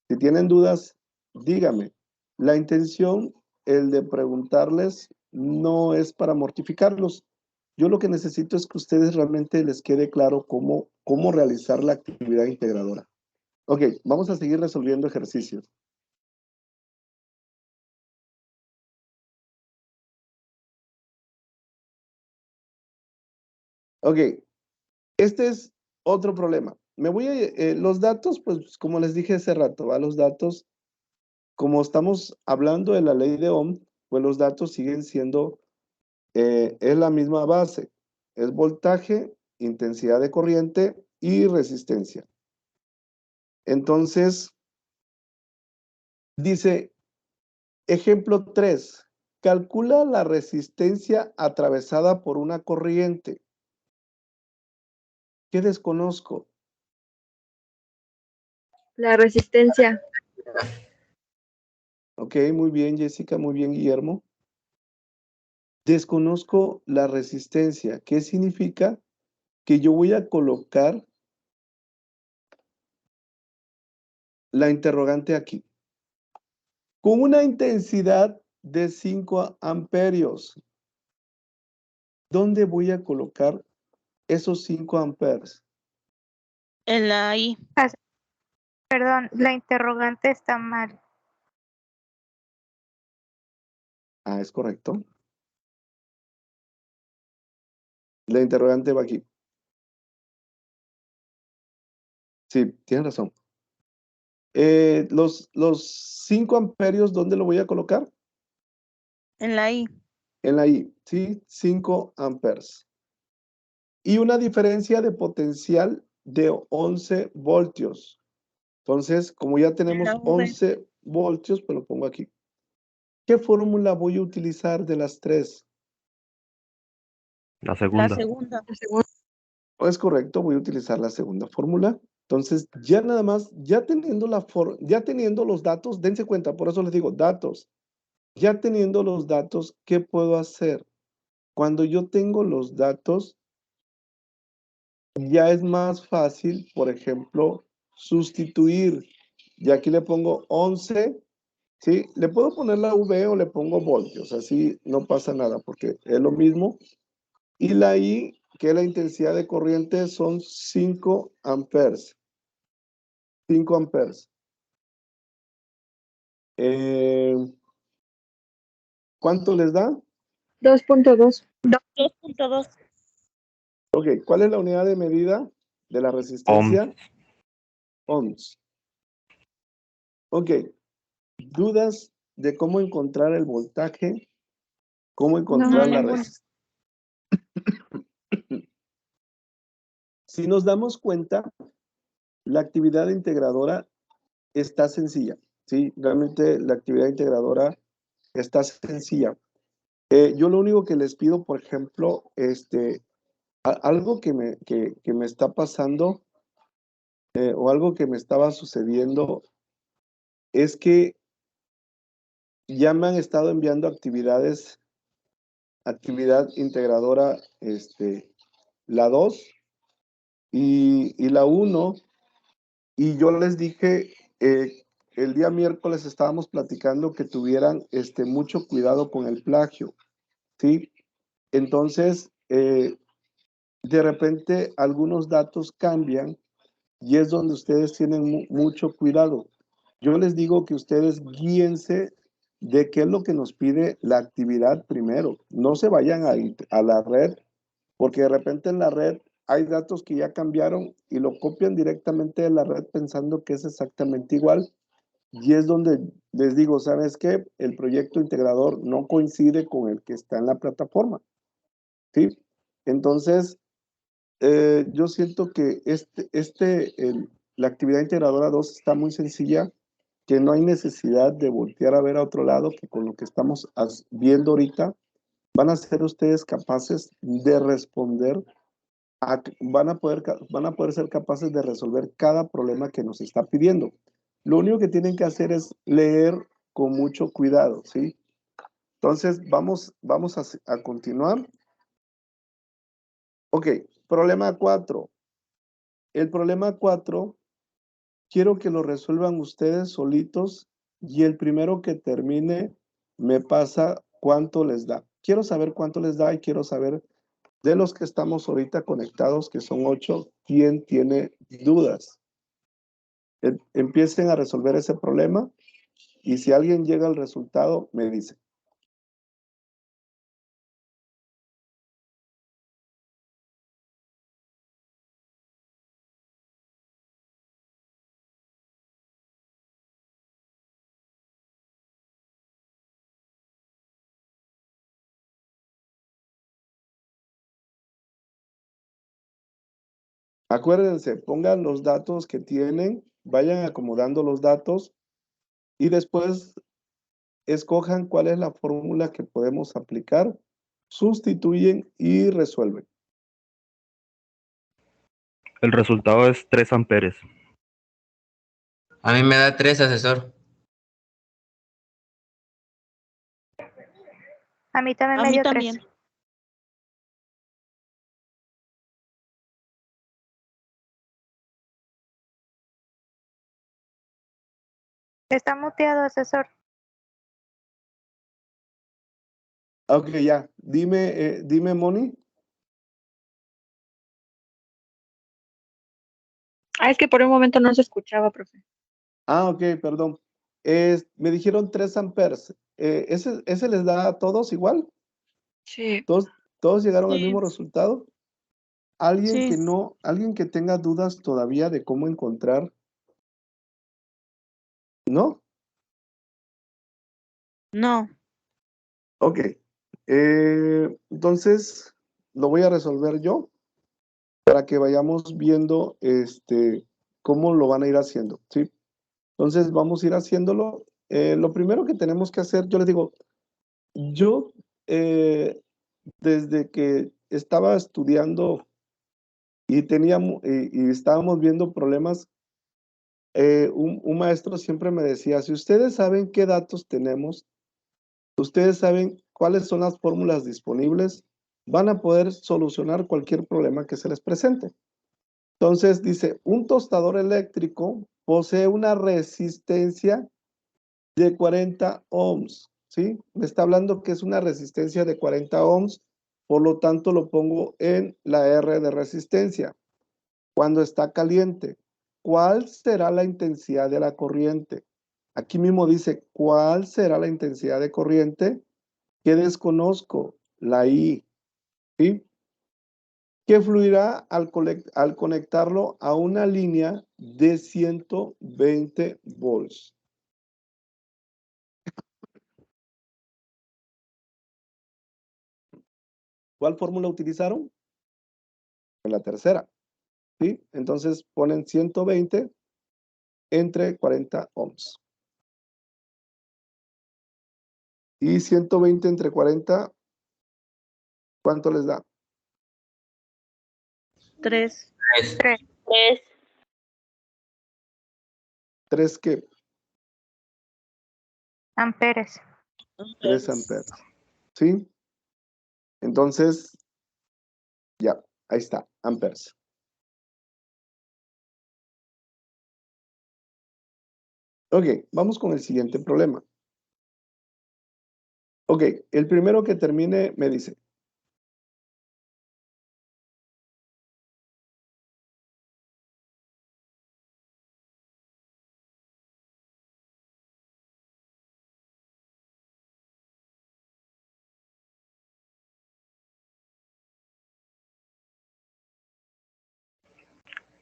si tienen dudas, dígame. La intención, el de preguntarles, no es para mortificarlos. Yo lo que necesito es que ustedes realmente les quede claro cómo realizar la actividad integradora. Ok, vamos a seguir resolviendo ejercicios. Ok, este es otro problema. Los datos, pues como les dije hace rato, ¿va? Los datos, como estamos hablando de la ley de Ohm, pues los datos siguen siendo, es la misma base. Es voltaje, intensidad de corriente y resistencia. Entonces, dice, ejemplo 3, calcula la resistencia atravesada por una corriente. ¿Qué desconozco? La resistencia. Ok, muy bien, Jessica, muy bien, Guillermo. Desconozco la resistencia. ¿Qué significa? Que yo voy a colocar la interrogante aquí. Con una intensidad de 5 amperios. ¿Dónde voy a colocar esos 5 amperes? En la I. Perdón, la interrogante está mal. Ah, es correcto. La interrogante va aquí. Sí, tienes razón. Los 5 amperios, ¿dónde lo voy a colocar? En la I. En la I, ¿sí? 5 amperes. Y una diferencia de potencial de 11 voltios. Entonces, como ya tenemos La V. 11 voltios, pues lo pongo aquí. ¿Qué fórmula voy a utilizar de las 3? La La segunda. segunda. Es correcto, voy a utilizar la segunda fórmula. Entonces, ya nada más, ya teniendo los datos, dense cuenta, por eso les digo datos. Ya teniendo los datos, ¿qué puedo hacer? Cuando yo tengo los datos, ya es más fácil, por ejemplo, sustituir. Y aquí le pongo 11 ¿sí? Le puedo poner la V o le pongo voltios, así no pasa nada porque es lo mismo. Y la I, que es la intensidad de corriente, son 5 amperes. 5 amperes. ¿Cuánto les da? 2.2. 2.2. Ok, ¿cuál es la unidad de medida de la resistencia? Ohms. Ok, ¿dudas de cómo encontrar el voltaje? ¿Cómo encontrar la ninguna. resistencia? Si nos damos cuenta, la actividad integradora está sencilla, ¿sí? Realmente la actividad integradora está sencilla. Yo lo único que les pido, por ejemplo, algo que me está pasando o algo que me estaba sucediendo es que ya me han estado enviando actividad integradora, la 2 y la 1, y yo les dije, el día miércoles estábamos platicando que tuvieran mucho cuidado con el plagio, ¿sí? Entonces, de repente algunos datos cambian y es donde ustedes tienen mucho cuidado. Yo les digo que ustedes guíense de qué es lo que nos pide la actividad primero. No se vayan a la red, porque de repente en la red hay datos que ya cambiaron y lo copian directamente de la red pensando que es exactamente igual. Y es donde les digo, ¿sabes qué? El proyecto integrador no coincide con el que está en la plataforma, ¿sí? Entonces, yo siento que la actividad integradora 2 está muy sencilla, que no hay necesidad de voltear a ver a otro lado, que con lo que estamos viendo ahorita, van a ser ustedes capaces de responder, van a poder ser capaces de resolver cada problema que nos está pidiendo. Lo único que tienen que hacer es leer con mucho cuidado, ¿sí? Entonces, vamos a continuar. Ok, problema 4. El problema 4, quiero que lo resuelvan ustedes solitos y el primero que termine me pasa cuánto les da. Quiero saber cuánto les da y quiero saber de los que estamos ahorita conectados, que son 8, quién tiene dudas. Empiecen a resolver ese problema y si alguien llega al resultado, me dice. Acuérdense, pongan los datos que tienen, vayan acomodando los datos y después escojan cuál es la fórmula que podemos aplicar, sustituyen y resuelven. El resultado es 3 amperes. A mí me da 3, asesor. A mí también A me mí dio también. 3. Está muteado, asesor. Ok, ya. Dime, Moni. Es que por un momento no se escuchaba, profe. Ok, perdón. Me dijeron 3 amperes. ¿Ese les da a todos igual? Sí. ¿Todos llegaron al Sí. mismo resultado? ¿Alguien Sí. alguien que tenga dudas todavía de cómo encontrar? ¿No? No. Ok. Entonces, lo voy a resolver yo para que vayamos viendo cómo lo van a ir haciendo, ¿sí? Entonces, vamos a ir haciéndolo. Lo primero que tenemos que hacer, yo les digo, yo desde que estaba estudiando y estábamos viendo problemas, un maestro siempre me decía, si ustedes saben qué datos tenemos, ustedes saben cuáles son las fórmulas disponibles, van a poder solucionar cualquier problema que se les presente. Entonces dice, un tostador eléctrico posee una resistencia de 40 ohms, ¿sí? Me está hablando que es una resistencia de 40 ohms, por lo tanto lo pongo en la R de resistencia. Cuando está caliente, ¿cuál será la intensidad de la corriente? Aquí mismo dice, ¿cuál será la intensidad de corriente? Que desconozco, la I, ¿sí? Que fluirá al conectarlo a una línea de 120 volts. ¿Cuál fórmula utilizaron? La tercera, ¿sí? Entonces ponen 120 entre 40 ohms. Y 120 entre 40, ¿cuánto les da? 3. 3. 3. 3 ¿qué? Amperes. 3 amperes. ¿Sí? Entonces, ya, ahí está, amperes. Ok, vamos con el siguiente problema. Ok, el primero que termine me dice.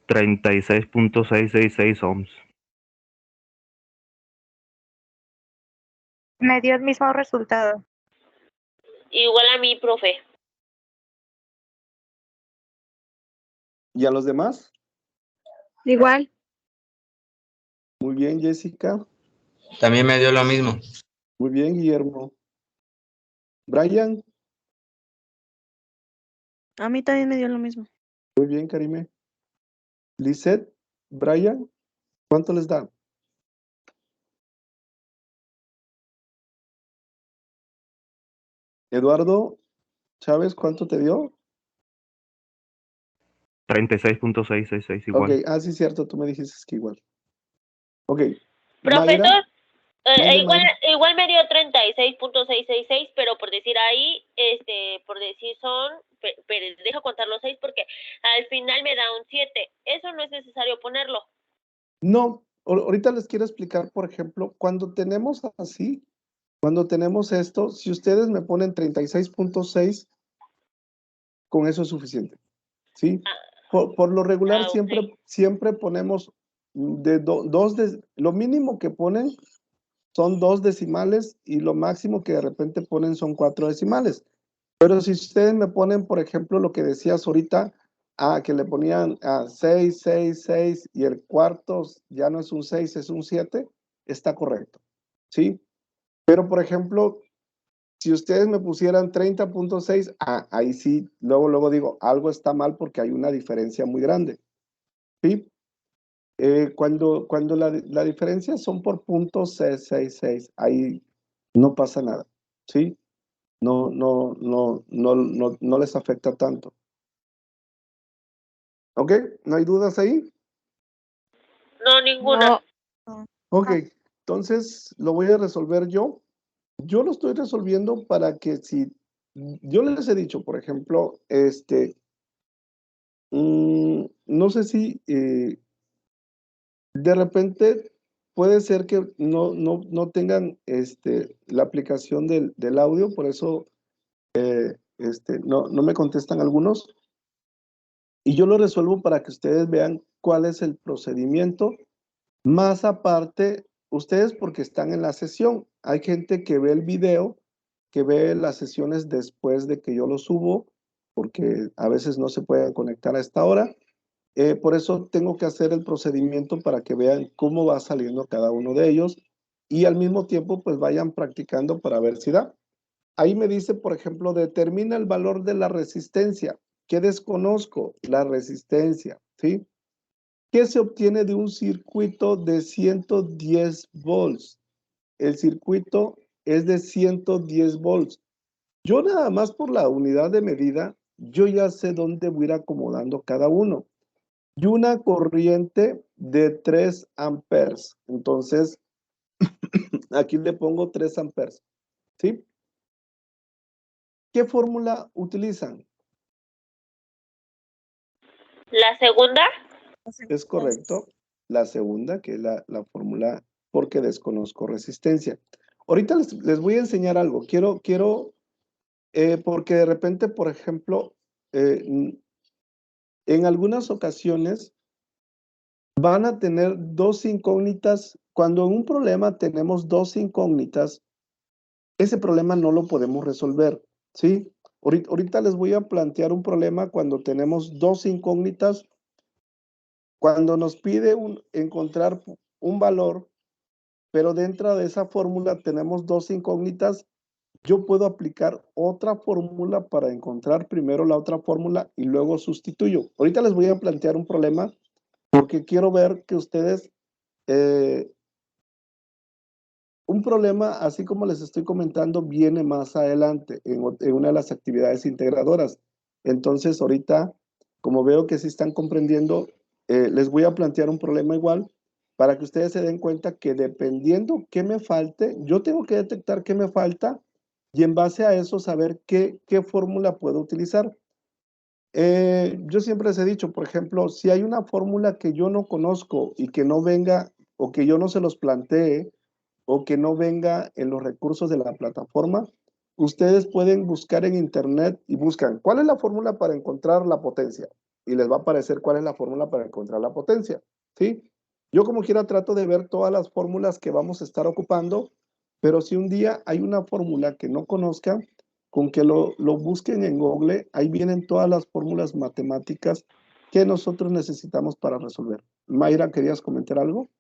$36.666 ohms. Me dio el mismo resultado. Igual a mí, profe. ¿Y a los demás? Igual. Muy bien, Jessica. También me dio lo mismo. Muy bien, Guillermo. Brian. A mí también me dio lo mismo. Muy bien, Karime. Lisette, Brian, ¿cuánto les da? Eduardo Chávez, ¿cuánto te dio? 36.666 igual. Ok, sí, cierto, tú me dijiste que igual. Ok. Profesor, Mayra, mande, igual, Mayra. igual me dio 36.666, pero por decir ahí, por decir son, pero dejo contar los 6 porque al final me da un 7. Eso no es necesario ponerlo. No, ahorita les quiero explicar, por ejemplo, cuando tenemos así, cuando tenemos esto, si ustedes me ponen 36.6, con eso es suficiente, ¿sí? Por lo regular Ok. siempre ponemos lo mínimo que ponen son 2 decimales y lo máximo que de repente ponen son 4 decimales. Pero si ustedes me ponen, por ejemplo, lo que decías ahorita, que le ponían 6, 6, 6 y el cuarto ya no es un 6, es un 7, está correcto, ¿sí? Pero, por ejemplo, si ustedes me pusieran 30.6, ahí sí, luego digo, algo está mal porque hay una diferencia muy grande, ¿sí? Cuando la diferencia son por puntos 666, ahí no pasa nada, ¿sí? No les afecta tanto. ¿Ok? ¿No hay dudas ahí? No, ninguna. No. Ok, entonces lo voy a resolver yo. Yo lo estoy resolviendo para que si yo les he dicho, por ejemplo, no sé si de repente puede ser que no tengan la aplicación del audio, por eso no me contestan algunos. Y yo lo resuelvo para que ustedes vean cuál es el procedimiento. Más aparte, ustedes porque están en la sesión, hay gente que ve el video, que ve las sesiones después de que yo lo subo, porque a veces no se pueden conectar a esta hora. Por eso tengo que hacer el procedimiento para que vean cómo va saliendo cada uno de ellos y al mismo tiempo pues vayan practicando para ver si da. Ahí me dice, por ejemplo, determina el valor de la resistencia. ¿Qué desconozco? La resistencia, ¿sí? ¿Qué se obtiene de un circuito de 110 volts? El circuito es de 110 volts. Yo nada más por la unidad de medida, yo ya sé dónde voy a ir acomodando cada uno. Y una corriente de 3 amperes. Entonces, Aquí le pongo 3 amperes, ¿sí? ¿Qué fórmula utilizan? La segunda, Es correcto. La segunda, que es la fórmula porque desconozco resistencia. Ahorita les voy a enseñar algo. Quiero porque de repente, por ejemplo, en algunas ocasiones van a tener dos incógnitas. Cuando en un problema tenemos dos incógnitas, ese problema no lo podemos resolver, ¿sí? Ahorita les voy a plantear un problema cuando tenemos dos incógnitas. Cuando nos pide encontrar un valor, pero dentro de esa fórmula tenemos dos incógnitas, yo puedo aplicar otra fórmula para encontrar primero la otra fórmula y luego sustituyo. Ahorita les voy a plantear un problema porque quiero ver que ustedes, un problema, así como les estoy comentando, viene más adelante en una de las actividades integradoras. Entonces, ahorita, como veo que sí están comprendiendo, les voy a plantear un problema igual para que ustedes se den cuenta que dependiendo qué me falte, yo tengo que detectar qué me falta y en base a eso saber qué fórmula puedo utilizar. Yo siempre les he dicho, por ejemplo, si hay una fórmula que yo no conozco y que no venga o que yo no se los plantee o que no venga en los recursos de la plataforma, ustedes pueden buscar en internet y buscan cuál es la fórmula para encontrar la potencia y les va a aparecer cuál es la fórmula para encontrar la potencia, ¿sí? Yo como quiera trato de ver todas las fórmulas que vamos a estar ocupando, pero si un día hay una fórmula que no conozcan, con que lo busquen en Google, ahí vienen todas las fórmulas matemáticas que nosotros necesitamos para resolver. Mayra, ¿querías comentar algo?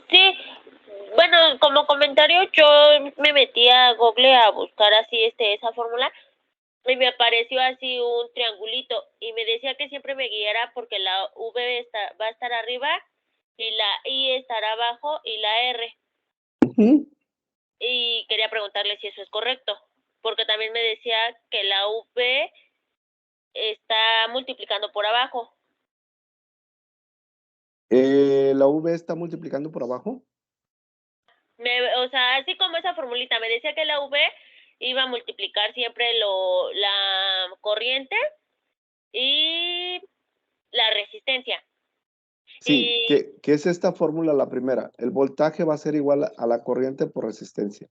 sí, bueno, como comentario, yo me metí a Google a buscar así esa fórmula y me apareció así un triangulito y me decía que siempre me guiara porque la V va a estar arriba y la I estará abajo y la R. Y quería preguntarle si eso es correcto, porque también me decía que la V está multiplicando por abajo. ¿La V está multiplicando por abajo? O sea, así como esa formulita, me decía que la V iba a multiplicar siempre la corriente y la resistencia. Sí, ¿qué es esta fórmula la primera? El voltaje va a ser igual a la corriente por resistencia.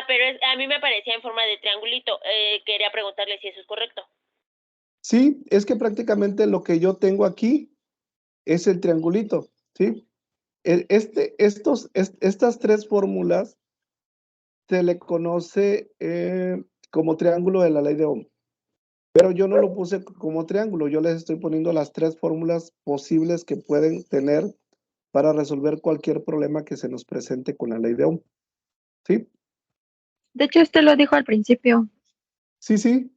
Pero a mí me aparecía en forma de triangulito. Quería preguntarle si eso es correcto. Sí, es que prácticamente lo que yo tengo aquí es el triangulito, ¿sí? Estas tres fórmulas se le conoce como triángulo de la ley de Ohm. Pero yo no lo puse como triángulo, yo les estoy poniendo las tres fórmulas posibles que pueden tener para resolver cualquier problema que se nos presente con la ley de Ohm. ¿Sí? De hecho, usted lo dijo al principio. Sí,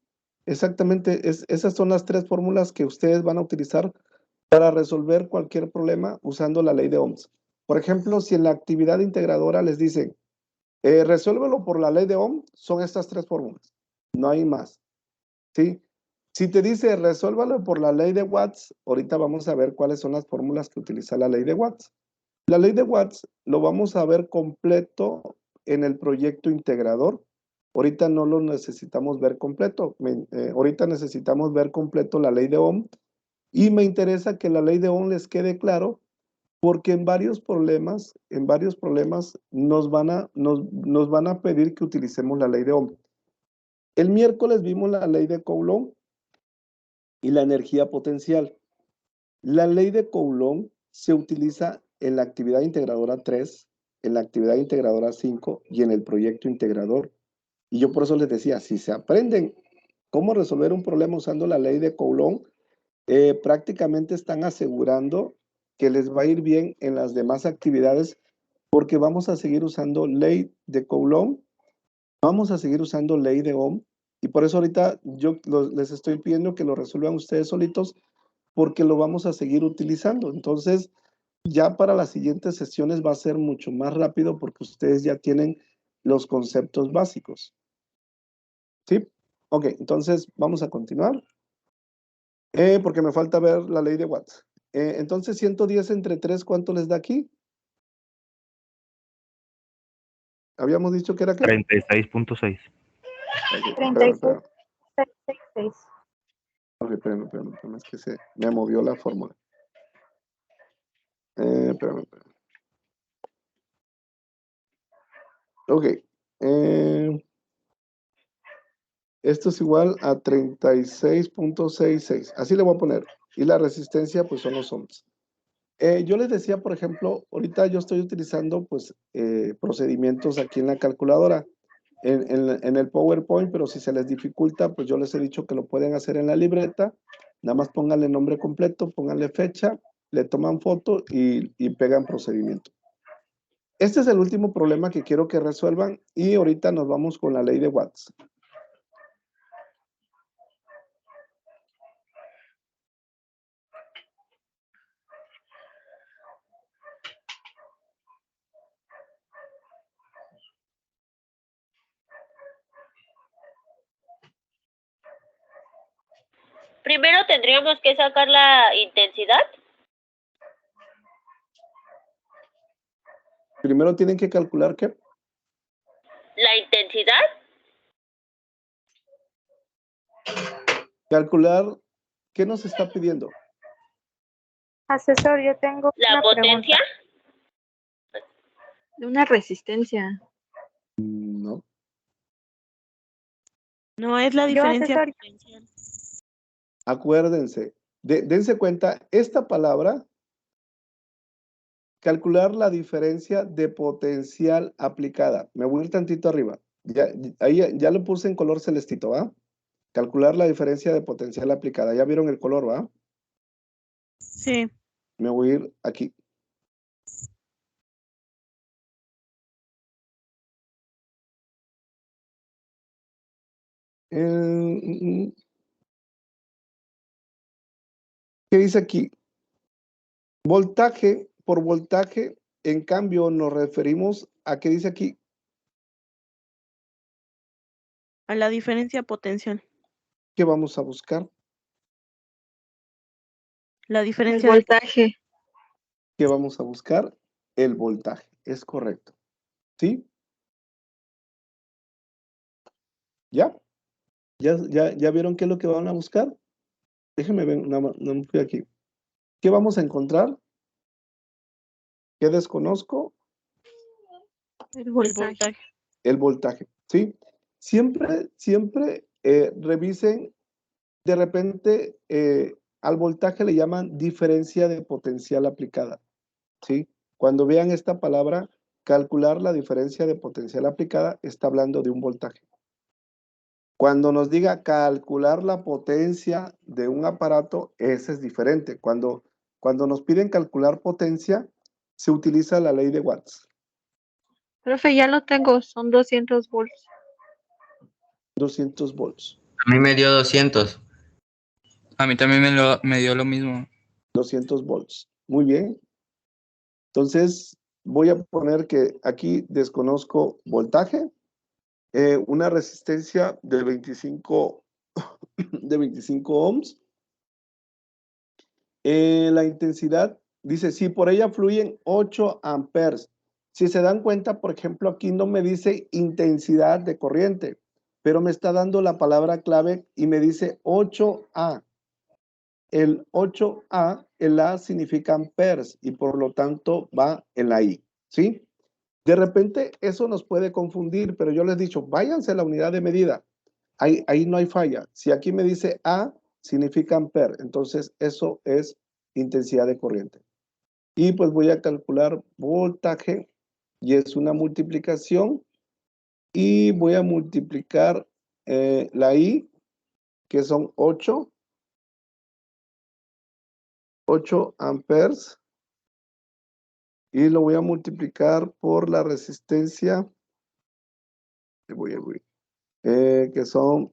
exactamente. Esas son las tres fórmulas que ustedes van a utilizar para resolver cualquier problema usando la ley de Ohms. Por ejemplo, si en la actividad integradora les dicen, resuélvelo por la ley de Ohm, son estas tres fórmulas. No hay más. ¿Sí? Si te dice resuélvalo por la ley de Watts, ahorita vamos a ver cuáles son las fórmulas que utiliza la ley de Watts. La ley de Watts lo vamos a ver completo en el proyecto integrador. Ahorita no lo necesitamos ver completo. Ahorita necesitamos ver completo la ley de Ohm y me interesa que la ley de Ohm les quede claro porque en varios problemas nos van a pedir que utilicemos la ley de Ohm. El miércoles vimos la ley de Coulomb y la energía potencial. La ley de Coulomb se utiliza en la actividad integradora 3, en la actividad integradora 5 y en el proyecto integrador. Y yo por eso les decía, si se aprenden cómo resolver un problema usando la ley de Coulomb, prácticamente están asegurando que les va a ir bien en las demás actividades porque vamos a seguir usando ley de Coulomb, vamos a seguir usando ley de Ohm y por eso ahorita yo les estoy pidiendo que lo resuelvan ustedes solitos porque lo vamos a seguir utilizando. Entonces, ya para las siguientes sesiones va a ser mucho más rápido porque ustedes ya tienen los conceptos básicos. ¿Sí? Ok, entonces vamos a continuar. Porque me falta ver la ley de Watts. Entonces, 110 entre 3, ¿cuánto les da aquí? Habíamos dicho que era ¿qué? 36.6. Ok, 36. espérame. 666. Ok, espérame, es que se me movió la fórmula. Espérame. Ok. Esto es igual a 36.66. Así le voy a poner. Y la resistencia, pues son los ohms. Yo les decía, por ejemplo, ahorita yo estoy utilizando, pues, procedimientos aquí en la calculadora, en el PowerPoint, pero si se les dificulta, pues yo les he dicho que lo pueden hacer en la libreta. Nada más pónganle nombre completo, pónganle fecha, le toman foto y pegan procedimiento. Este es el último problema que quiero que resuelvan y ahorita nos vamos con la ley de Watts. Primero tendríamos que sacar la intensidad. Primero tienen que calcular ¿qué? La intensidad. Calcular, ¿qué nos está pidiendo? Asesor, yo tengo La una potencia. pregunta. De una resistencia. No. No es la Yo, diferencia asesor, potencial. Acuérdense, dense cuenta, esta palabra, calcular la diferencia de potencial aplicada. Me voy a ir tantito arriba. Ahí ya lo puse en color celestito, ¿va? Calcular la diferencia de potencial aplicada. ¿Ya vieron el color, va? Sí. Me voy a ir aquí. ¿Qué dice aquí? Voltaje por voltaje, en cambio, nos referimos a ¿qué dice aquí? A la diferencia potencial. ¿Qué vamos a buscar? La El diferencia de voltaje. ¿Qué vamos a buscar? El voltaje. Es correcto. ¿Sí? ¿Ya? ¿Ya vieron qué es lo que van a buscar? Déjenme ver, no me fui aquí. ¿Qué vamos a encontrar? ¿Qué desconozco? El el voltaje. voltaje. El voltaje. ¿Sí? Siempre revisen, de repente al voltaje le llaman diferencia de potencial aplicada. ¿Sí? Cuando vean esta palabra, calcular la diferencia de potencial aplicada, está hablando de un voltaje. Cuando nos diga calcular la potencia de un aparato, ese es diferente. Cuando nos piden calcular potencia, se utiliza la ley de Watts. Profe, ya lo tengo, son 200 volts. 200 volts. A mí me dio 200. A mí también me dio lo mismo. 200 volts. Muy bien. Entonces, voy a poner que aquí desconozco voltaje, una resistencia de 25 ohms. La intensidad, dice, si por ella fluyen 8 amperes. Si se dan cuenta, por ejemplo, aquí no me dice intensidad de corriente, pero me está dando la palabra clave y me dice 8A. El 8A, el A significa amperes y por lo tanto va en la I, ¿sí? De repente eso nos puede confundir, pero yo les he dicho, váyanse a la unidad de medida. Ahí no hay falla. Si aquí me dice A, significa amper. Entonces, eso es intensidad de corriente. Y pues voy a calcular voltaje y es una multiplicación. Y voy a multiplicar la I, que son 8 amperes. Y lo voy a multiplicar por la resistencia. Que son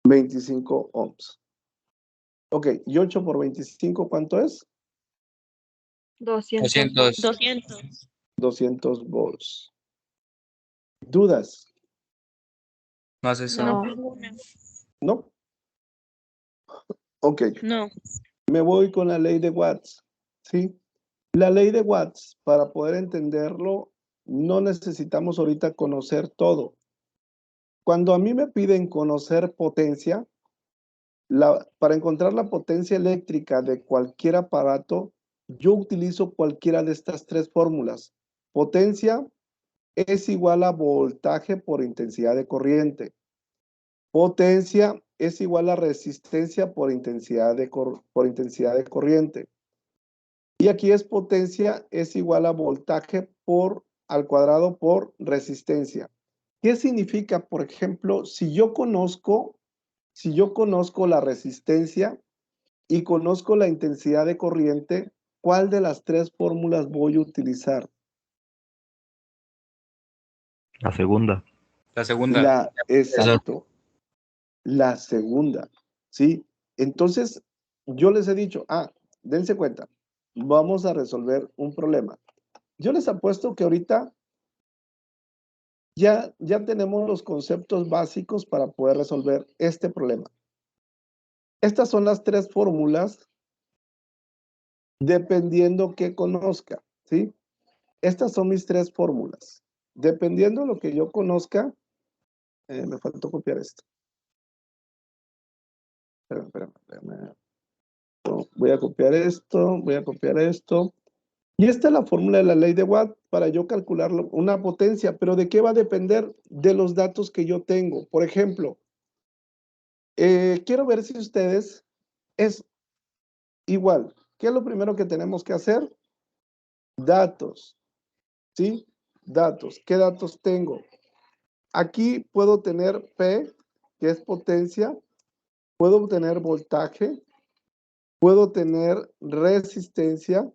25 ohms. Ok, y 8 por 25, ¿cuánto es? 200 volts. 200. 200 volts. ¿Dudas? No hace eso. No. ¿No? Ok, No. me voy con la ley de Watts, ¿sí? La ley de Watts, para poder entenderlo, no necesitamos ahorita conocer todo. Cuando a mí me piden conocer potencia, para encontrar la potencia eléctrica de cualquier aparato, yo utilizo cualquiera de estas tres fórmulas. Potencia es igual a voltaje por intensidad de corriente. Potencia es igual a resistencia por intensidad de corriente. Y aquí es potencia es igual a voltaje al cuadrado por resistencia. ¿Qué significa, por ejemplo, si yo conozco la resistencia y conozco la intensidad de corriente, ¿cuál de las tres fórmulas voy a utilizar? La segunda. La segunda. Exacto. La segunda, ¿sí? Entonces, yo les he dicho, dense cuenta, vamos a resolver un problema. Yo les apuesto que ahorita ya tenemos los conceptos básicos para poder resolver este problema. Estas son las tres fórmulas dependiendo que conozca, ¿sí? Estas son mis tres fórmulas. Dependiendo de lo que yo conozca, me faltó copiar esto. Espérame. Voy a copiar esto. Y esta es la fórmula de la ley de Watt para yo calcular una potencia, pero ¿de qué va a depender? De los datos que yo tengo. Por ejemplo, quiero ver si ustedes es igual. ¿Qué es lo primero que tenemos que hacer? Datos, ¿sí? Datos. ¿Qué datos tengo? Aquí puedo tener P, que es potencia. Puedo tener voltaje. Puedo tener resistencia.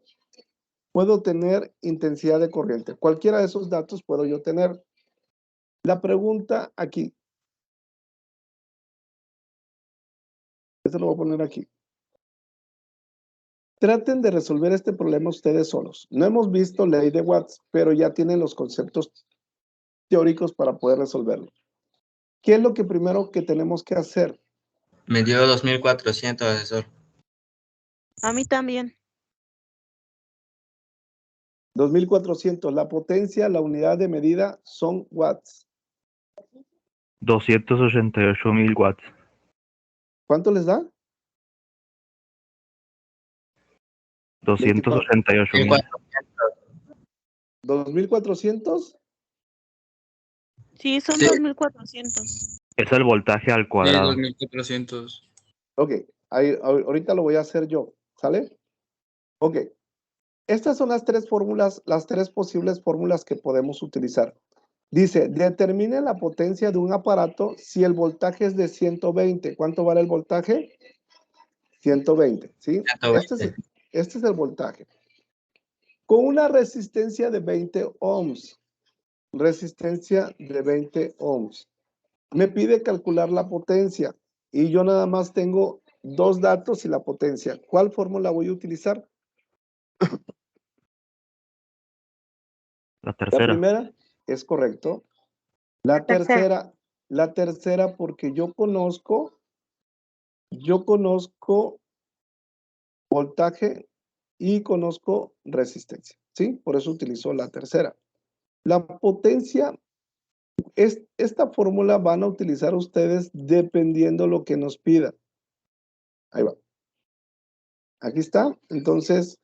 Puedo tener intensidad de corriente. Cualquiera de esos datos puedo yo tener. La pregunta aquí. Esto lo voy a poner aquí. Traten de resolver este problema ustedes solos. No hemos visto ley de Watts, pero ya tienen los conceptos teóricos para poder resolverlo. ¿Qué es lo que primero que tenemos que hacer? Me dio 2400, asesor. A mí también. 2400. La potencia, la unidad de medida son watts. 288.000 watts. ¿Cuánto les da? 288.000. 2400. Sí, son Sí. 2400. Es el voltaje al Sí, cuadrado. 2400. Ok, ahorita lo voy a hacer yo, ¿sale? Ok, estas son las tres fórmulas, las tres posibles fórmulas que podemos utilizar. Dice, determine la potencia de un aparato si el voltaje es de 120. ¿Cuánto vale el voltaje? 120, ¿sí? 120. Este es el voltaje. Con una resistencia de 20 ohms. Resistencia de 20 ohms. Me pide calcular la potencia y yo nada más tengo dos datos y la potencia. ¿Cuál fórmula voy a utilizar? La La tercera. primera es correcto. La tercera porque yo conozco voltaje y conozco resistencia, ¿sí? Por eso utilizo la tercera. La potencia, esta fórmula van a utilizar ustedes dependiendo lo que nos pida. Ahí va. Aquí está. Entonces,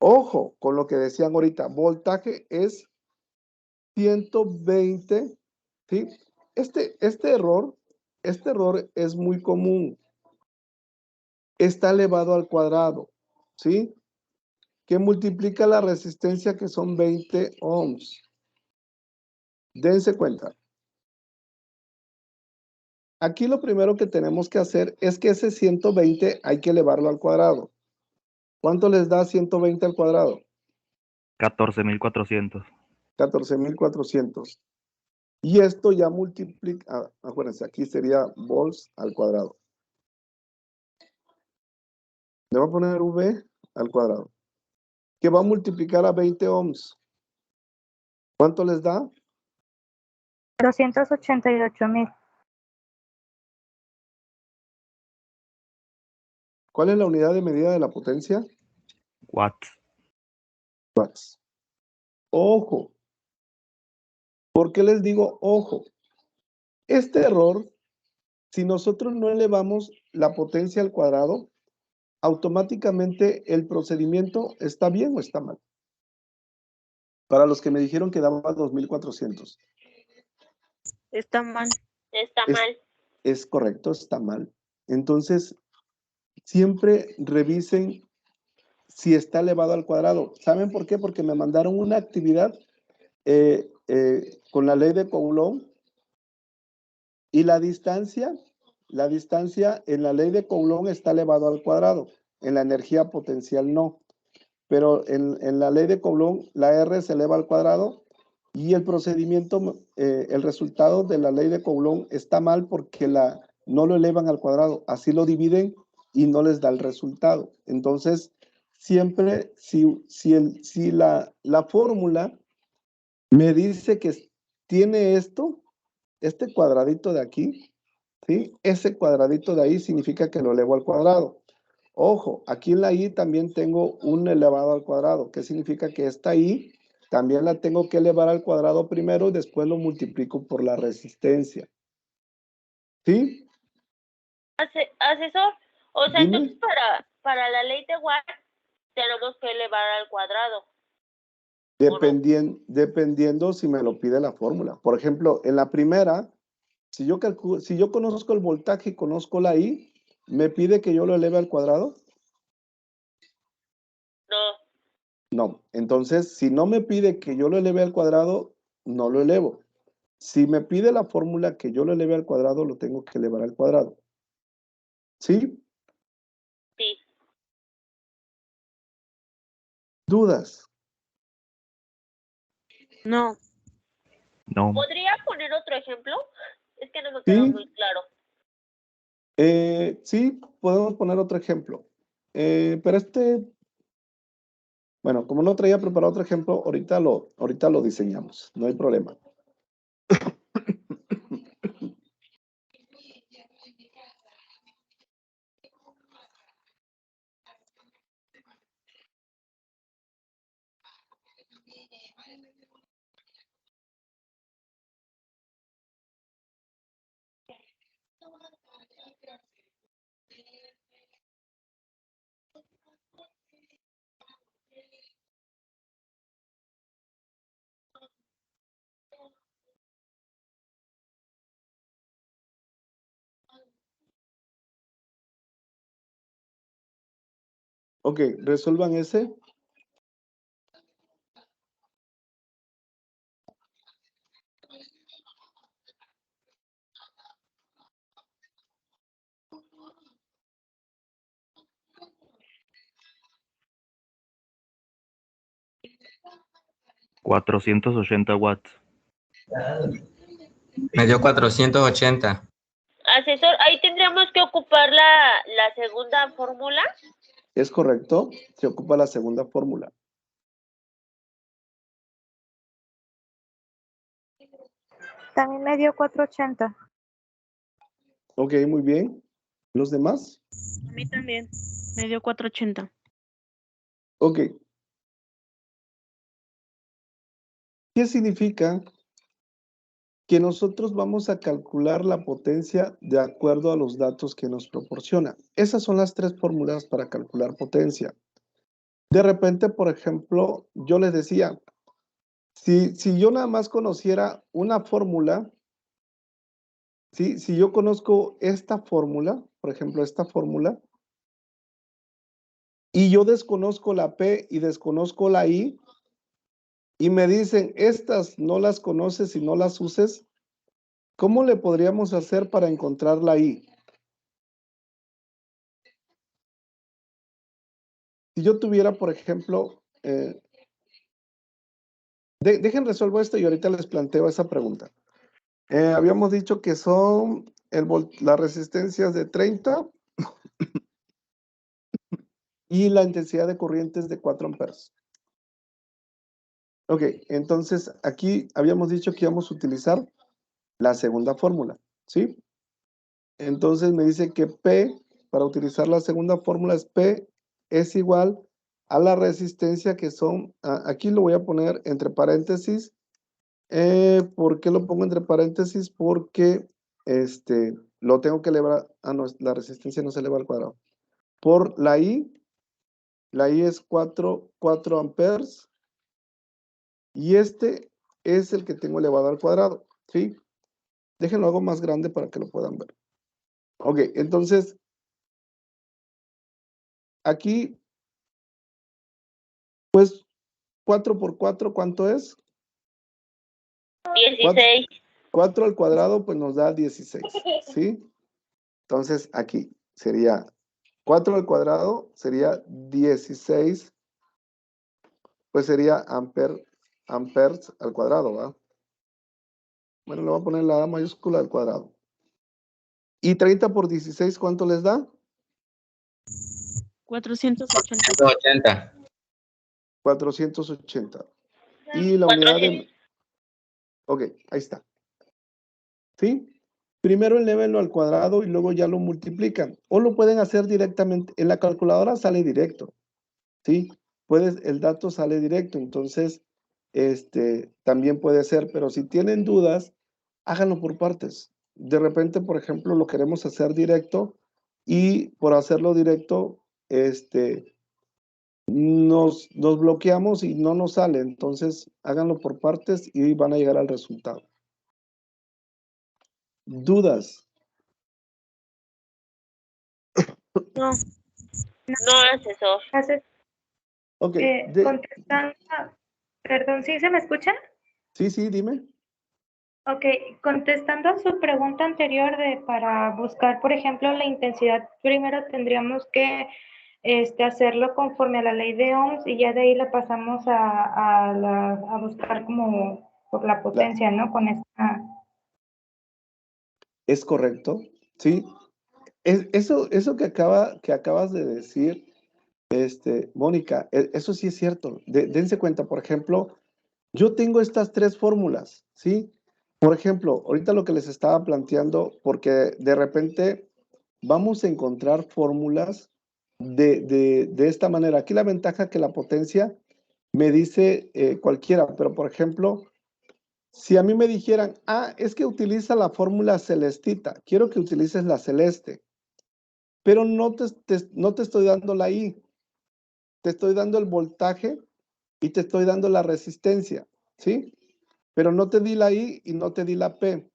ojo con lo que decían ahorita. Voltaje es 120, ¿sí? Este error es muy común. Está elevado al cuadrado, ¿sí? Que multiplica la resistencia que son 20 ohms. Dense cuenta. Aquí lo primero que tenemos que hacer es que ese 120 hay que elevarlo al cuadrado. ¿Cuánto les da 120 al cuadrado? 14.400. 14.400. Y esto ya multiplica, acuérdense, aquí sería volts al cuadrado. Le voy a poner V al cuadrado. Que va a multiplicar a 20 ohms. ¿Cuánto les da? 288,000. ¿Cuál es la unidad de medida de la potencia? Watts. Watts. Ojo, ¿Por qué les digo ojo? Este error, si nosotros no elevamos la potencia al cuadrado, automáticamente el procedimiento está bien o está mal. Para los que me dijeron que daba 2400. Está mal. Está mal. Es correcto, está mal. Entonces, siempre revisen si está elevado al cuadrado. ¿Saben por qué? Porque me mandaron una actividad con la ley de Coulomb y la distancia en la ley de Coulomb está elevado al cuadrado, en la energía potencial no. Pero en la ley de Coulomb la R se eleva al cuadrado y el procedimiento, el resultado de la ley de Coulomb está mal porque no lo elevan al cuadrado, así lo dividen y no les da el resultado. Entonces, siempre si la fórmula me dice que tiene este cuadradito de aquí, ¿sí? Ese cuadradito de ahí significa que lo elevo al cuadrado. Ojo, aquí en la I también tengo un elevado al cuadrado. ¿Qué significa? Que esta I también la tengo que elevar al cuadrado primero y después lo multiplico por la resistencia. ¿Sí? Asesor, o sea, Dime. entonces para la ley de Watt tenemos que elevar al cuadrado. Dependiendo si me lo pide la fórmula. Por ejemplo, en la primera, si yo conozco el voltaje y conozco la I, ¿me pide que yo lo eleve al cuadrado? No. No. Entonces, si no me pide que yo lo eleve al cuadrado, no lo elevo. Si me pide la fórmula que yo lo eleve al cuadrado, lo tengo que elevar al cuadrado. ¿Sí? Sí. ¿Dudas? No. No. ¿Podría poner otro ejemplo? Es que no me quedó muy claro. Sí, podemos poner otro ejemplo. Pero bueno, como no traía preparado otro ejemplo, ahorita lo diseñamos. No hay problema. Ok, resuelvan ese. $480 watts. Me dio 480. Asesor, ahí tendríamos que ocupar la segunda fórmula. Es correcto, se ocupa la segunda fórmula. También me dio 480. Ok, muy bien. ¿Los demás? A mí también. Me dio 480. Ok. ¿Qué significa? Que nosotros vamos a calcular la potencia de acuerdo a los datos que nos proporciona. Esas son las tres fórmulas para calcular potencia. De repente, por ejemplo, yo les decía, si yo nada más conociera una fórmula, ¿sí? Si yo conozco esta fórmula, por ejemplo, esta fórmula, y yo desconozco la P y desconozco la I, y me dicen, estas no las conoces y no las uses, ¿cómo le podríamos hacer para encontrar la I? Si yo tuviera, por ejemplo, dejen resuelvo esto y ahorita les planteo esa pregunta. Habíamos dicho que son las resistencias de 30 y la intensidad de corriente es de 4 amperes. Ok, entonces aquí habíamos dicho que íbamos a utilizar la segunda fórmula, ¿sí? Entonces me dice que P, para utilizar la segunda fórmula, P es igual a la resistencia que son, aquí lo voy a poner entre paréntesis, ¿Por qué lo pongo entre paréntesis? Porque lo tengo que elevar. Ah, no, la resistencia no se eleva al cuadrado. Por la I es 4 amperes. Y este es el que tengo elevado al cuadrado, ¿sí? Déjenlo algo más grande para que lo puedan ver. Ok, entonces, aquí, pues, 4 por 4, ¿cuánto es? 16. 4 al cuadrado, pues nos da 16, ¿sí? Entonces, aquí sería 4 al cuadrado, sería 16, pues sería amperes al cuadrado, ¿va? Bueno, le voy a poner la A mayúscula al cuadrado. ¿Y 30 por 16 cuánto les da? 480. 180. 480. Y la unidad de... Ok, ahí está. ¿Sí? Primero elévenlo al cuadrado y luego ya lo multiplican. O lo pueden hacer directamente. En la calculadora sale directo. ¿Sí? El dato sale directo. Entonces, también puede ser. Pero si tienen dudas, háganlo por partes. De repente, por ejemplo, lo queremos hacer directo y por hacerlo directo, nos bloqueamos y no nos sale. Entonces, háganlo por partes y van a llegar al resultado. ¿Dudas? No. No, asesor. Ok. Contestando, perdón, ¿sí se me escucha? Sí, dime. Ok, contestando a su pregunta anterior para buscar, por ejemplo, la intensidad, primero tendríamos que hacerlo conforme a la ley de Ohms y ya de ahí la pasamos a buscar como por la potencia, ¿no? Con esta... Es correcto, ¿sí? Eso que acabas de decir, Mónica, eso sí es cierto. Dense cuenta, por ejemplo, yo tengo estas 3 fórmulas, ¿sí? Por ejemplo, ahorita lo que les estaba planteando, porque de repente vamos a encontrar fórmulas de esta manera. Aquí la ventaja que la potencia me dice cualquiera, pero por ejemplo, si a mí me dijeran, es que utiliza la fórmula celestita, quiero que utilices la celeste, pero no te estoy dando la I, te estoy dando el voltaje y te estoy dando la resistencia, ¿sí? Pero no te di la I y no te di la P.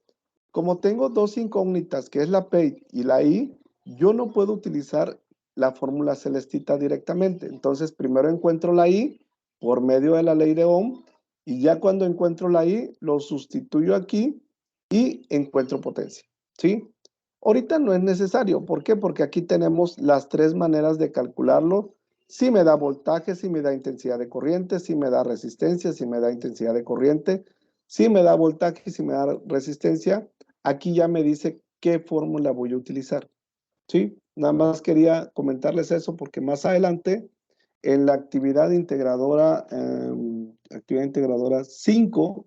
Como tengo 2 incógnitas, que es la P y la I, yo no puedo utilizar la fórmula celestita directamente. Entonces, primero encuentro la I por medio de la ley de Ohm y ya cuando encuentro la I, lo sustituyo aquí y encuentro potencia, ¿sí? Ahorita no es necesario. ¿Por qué? Porque aquí tenemos las 3 maneras de calcularlo. Si me da voltaje, si me da intensidad de corriente, si me da resistencia, si me da intensidad de corriente, si me da voltaje, si me da resistencia. Aquí ya me dice qué fórmula voy a utilizar, ¿sí? Nada más quería comentarles eso porque más adelante en la actividad integradora 5,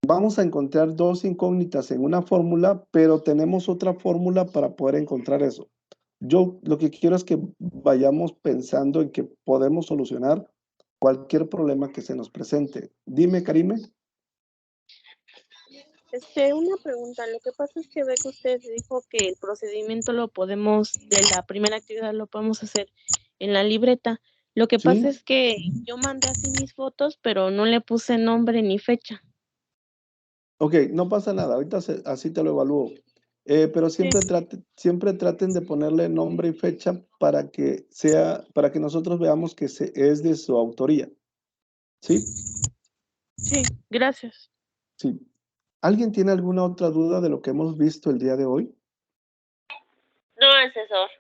vamos a encontrar 2 incógnitas en una fórmula, pero tenemos otra fórmula para poder encontrar eso. Yo lo que quiero es que vayamos pensando en que podemos solucionar cualquier problema que se nos presente. Dime, Karime. Una pregunta. Lo que pasa es que ve que usted dijo que el procedimiento de la primera actividad lo podemos hacer en la libreta. Lo que pasa es que yo mandé así mis fotos, pero no le puse nombre ni fecha. Ok, no pasa nada, ahorita así te lo evalúo. Pero siempre traten de ponerle nombre y fecha para que nosotros veamos que es de su autoría. ¿Sí? Sí, gracias. Sí. ¿Alguien tiene alguna otra duda de lo que hemos visto el día de hoy? No, asesor.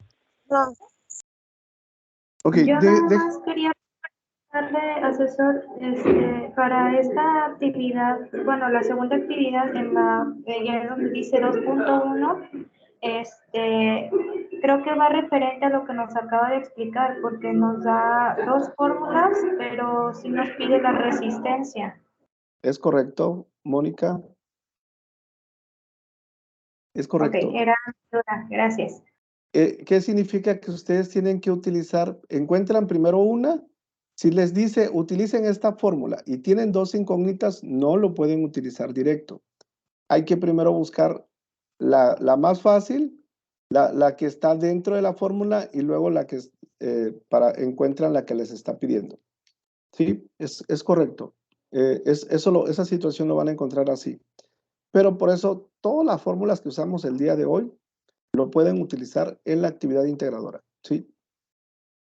No. Ok, Yo nada más quería preguntarle, asesor, para esta actividad, bueno, la segunda actividad ya donde dice 2.1, creo que va referente a lo que nos acaba de explicar, porque nos da 2 fórmulas, pero sí nos pide la resistencia. ¿Es correcto, Mónica? Es correcto. Ok, era duda, gracias. ¿Qué significa que ustedes tienen que utilizar? Encuentran primero una Si les dice, utilicen esta fórmula y tienen dos incógnitas, no lo pueden utilizar directo. Hay que primero buscar la más fácil, la que está dentro de la fórmula y luego la que encuentran la que les está pidiendo. Sí, es correcto. Esa situación lo van a encontrar así. Pero por eso, todas las fórmulas que usamos el día de hoy lo pueden utilizar en la actividad integradora. ¿Sí?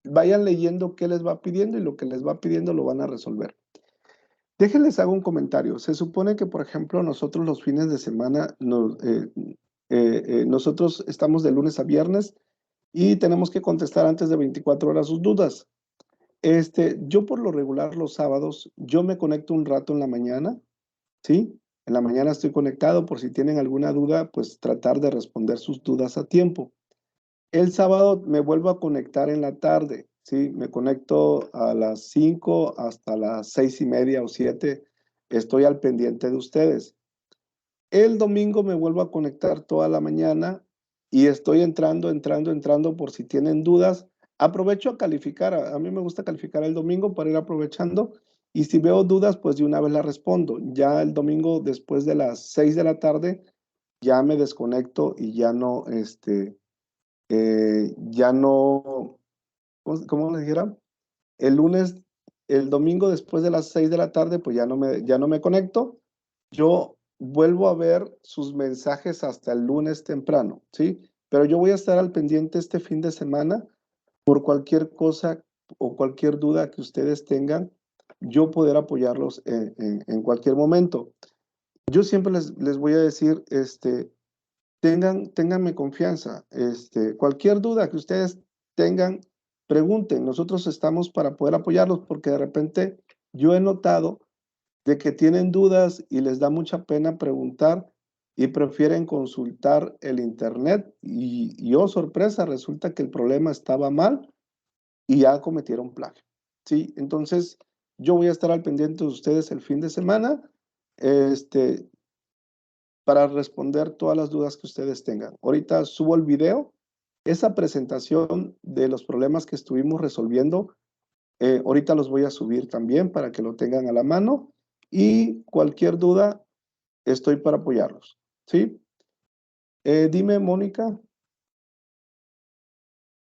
Vayan leyendo qué les va pidiendo y lo que les va pidiendo lo van a resolver. Déjenles hago un comentario. Se supone que, por ejemplo, nosotros los fines de semana, nosotros estamos de lunes a viernes y tenemos que contestar antes de 24 horas sus dudas. Yo por lo regular los sábados, yo me conecto un rato en la mañana, ¿sí? En la mañana estoy conectado por si tienen alguna duda, pues tratar de responder sus dudas a tiempo. El sábado me vuelvo a conectar en la tarde, ¿sí? Me conecto a las 5 hasta las 6:30 o 7. Estoy al pendiente de ustedes. El domingo me vuelvo a conectar toda la mañana y estoy entrando por si tienen dudas. Aprovecho a calificar. A mí me gusta calificar el domingo para ir aprovechando. Y si veo dudas, pues de una vez la respondo. Ya el domingo, después de las 6 de la tarde, ya me desconecto y ya no, ¿cómo le dijera? El domingo después de las 6 de la tarde, pues ya no me conecto. Yo vuelvo a ver sus mensajes hasta el lunes temprano, ¿sí? Pero yo voy a estar al pendiente este fin de semana por cualquier cosa o cualquier duda que ustedes tengan, yo poder apoyarlos en cualquier momento. Yo siempre les voy a decir, ténganme confianza. Cualquier duda que ustedes tengan, pregunten. Nosotros estamos para poder apoyarlos porque de repente yo he notado de que tienen dudas y les da mucha pena preguntar y prefieren consultar el internet y oh sorpresa, resulta que el problema estaba mal y ya cometieron plagio. ¿Sí? Entonces, yo voy a estar al pendiente de ustedes el fin de semana, para responder todas las dudas que ustedes tengan. Ahorita subo el video, esa presentación de los problemas que estuvimos resolviendo, ahorita los voy a subir también para que lo tengan a la mano y cualquier duda, estoy para apoyarlos. ¿Sí? Dime, Mónica.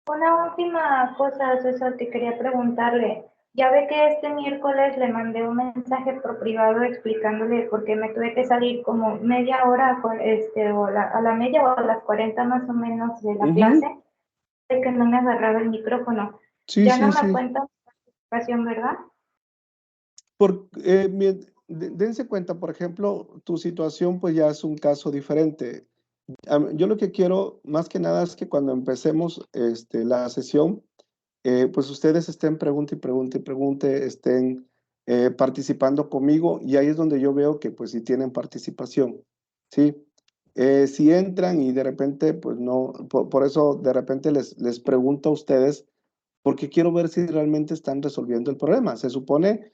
Una última cosa, César, que quería preguntarle. Ya ve que este miércoles le mandé un mensaje por privado explicándole por qué me tuve que salir como media hora, a la media o a las 40 más o menos de la clase, de que no me agarraba el micrófono. Sí, ya sí, no sí. me cuenta la participación, ¿verdad? Dense cuenta, por ejemplo, tu situación pues ya es un caso diferente. Yo lo que quiero más que nada es que cuando empecemos la sesión, pues ustedes estén pregunte y pregunte y pregunte, estén participando conmigo y ahí es donde yo veo que pues sí tienen participación, ¿sí? Si entran y de repente pues no, por eso de repente les pregunto a ustedes porque quiero ver si realmente están resolviendo el problema. Se supone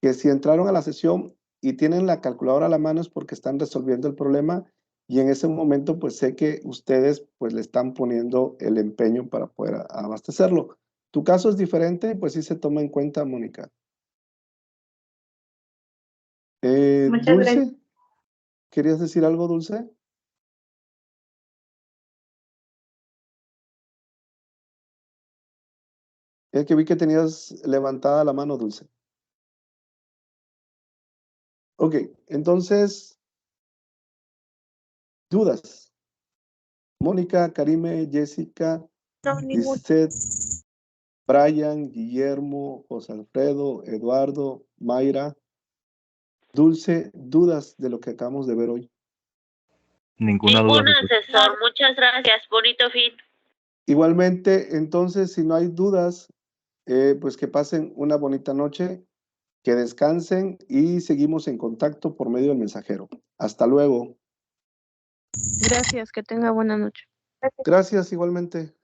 que si entraron a la sesión y tienen la calculadora a la mano es porque están resolviendo el problema y en ese momento pues sé que ustedes pues le están poniendo el empeño para poder abastecerlo. Tu caso es diferente, pues sí se toma en cuenta, Mónica. Muchas Dulce, gracias. ¿querías decir algo, Dulce? Es que vi que tenías levantada la mano, Dulce. Ok, entonces, dudas. Mónica, Karime, Jessica, No, ningún. Lisette, Brian, Guillermo, José Alfredo, Eduardo, Mayra. Dulce, dudas de lo que acabamos de ver hoy. Ninguna duda. Ningún asesor. Muchas gracias. Bonito fin. Igualmente, entonces, si no hay dudas, pues que pasen una bonita noche, que descansen y seguimos en contacto por medio del mensajero. Hasta luego. Gracias, que tenga buena noche. Gracias, igualmente.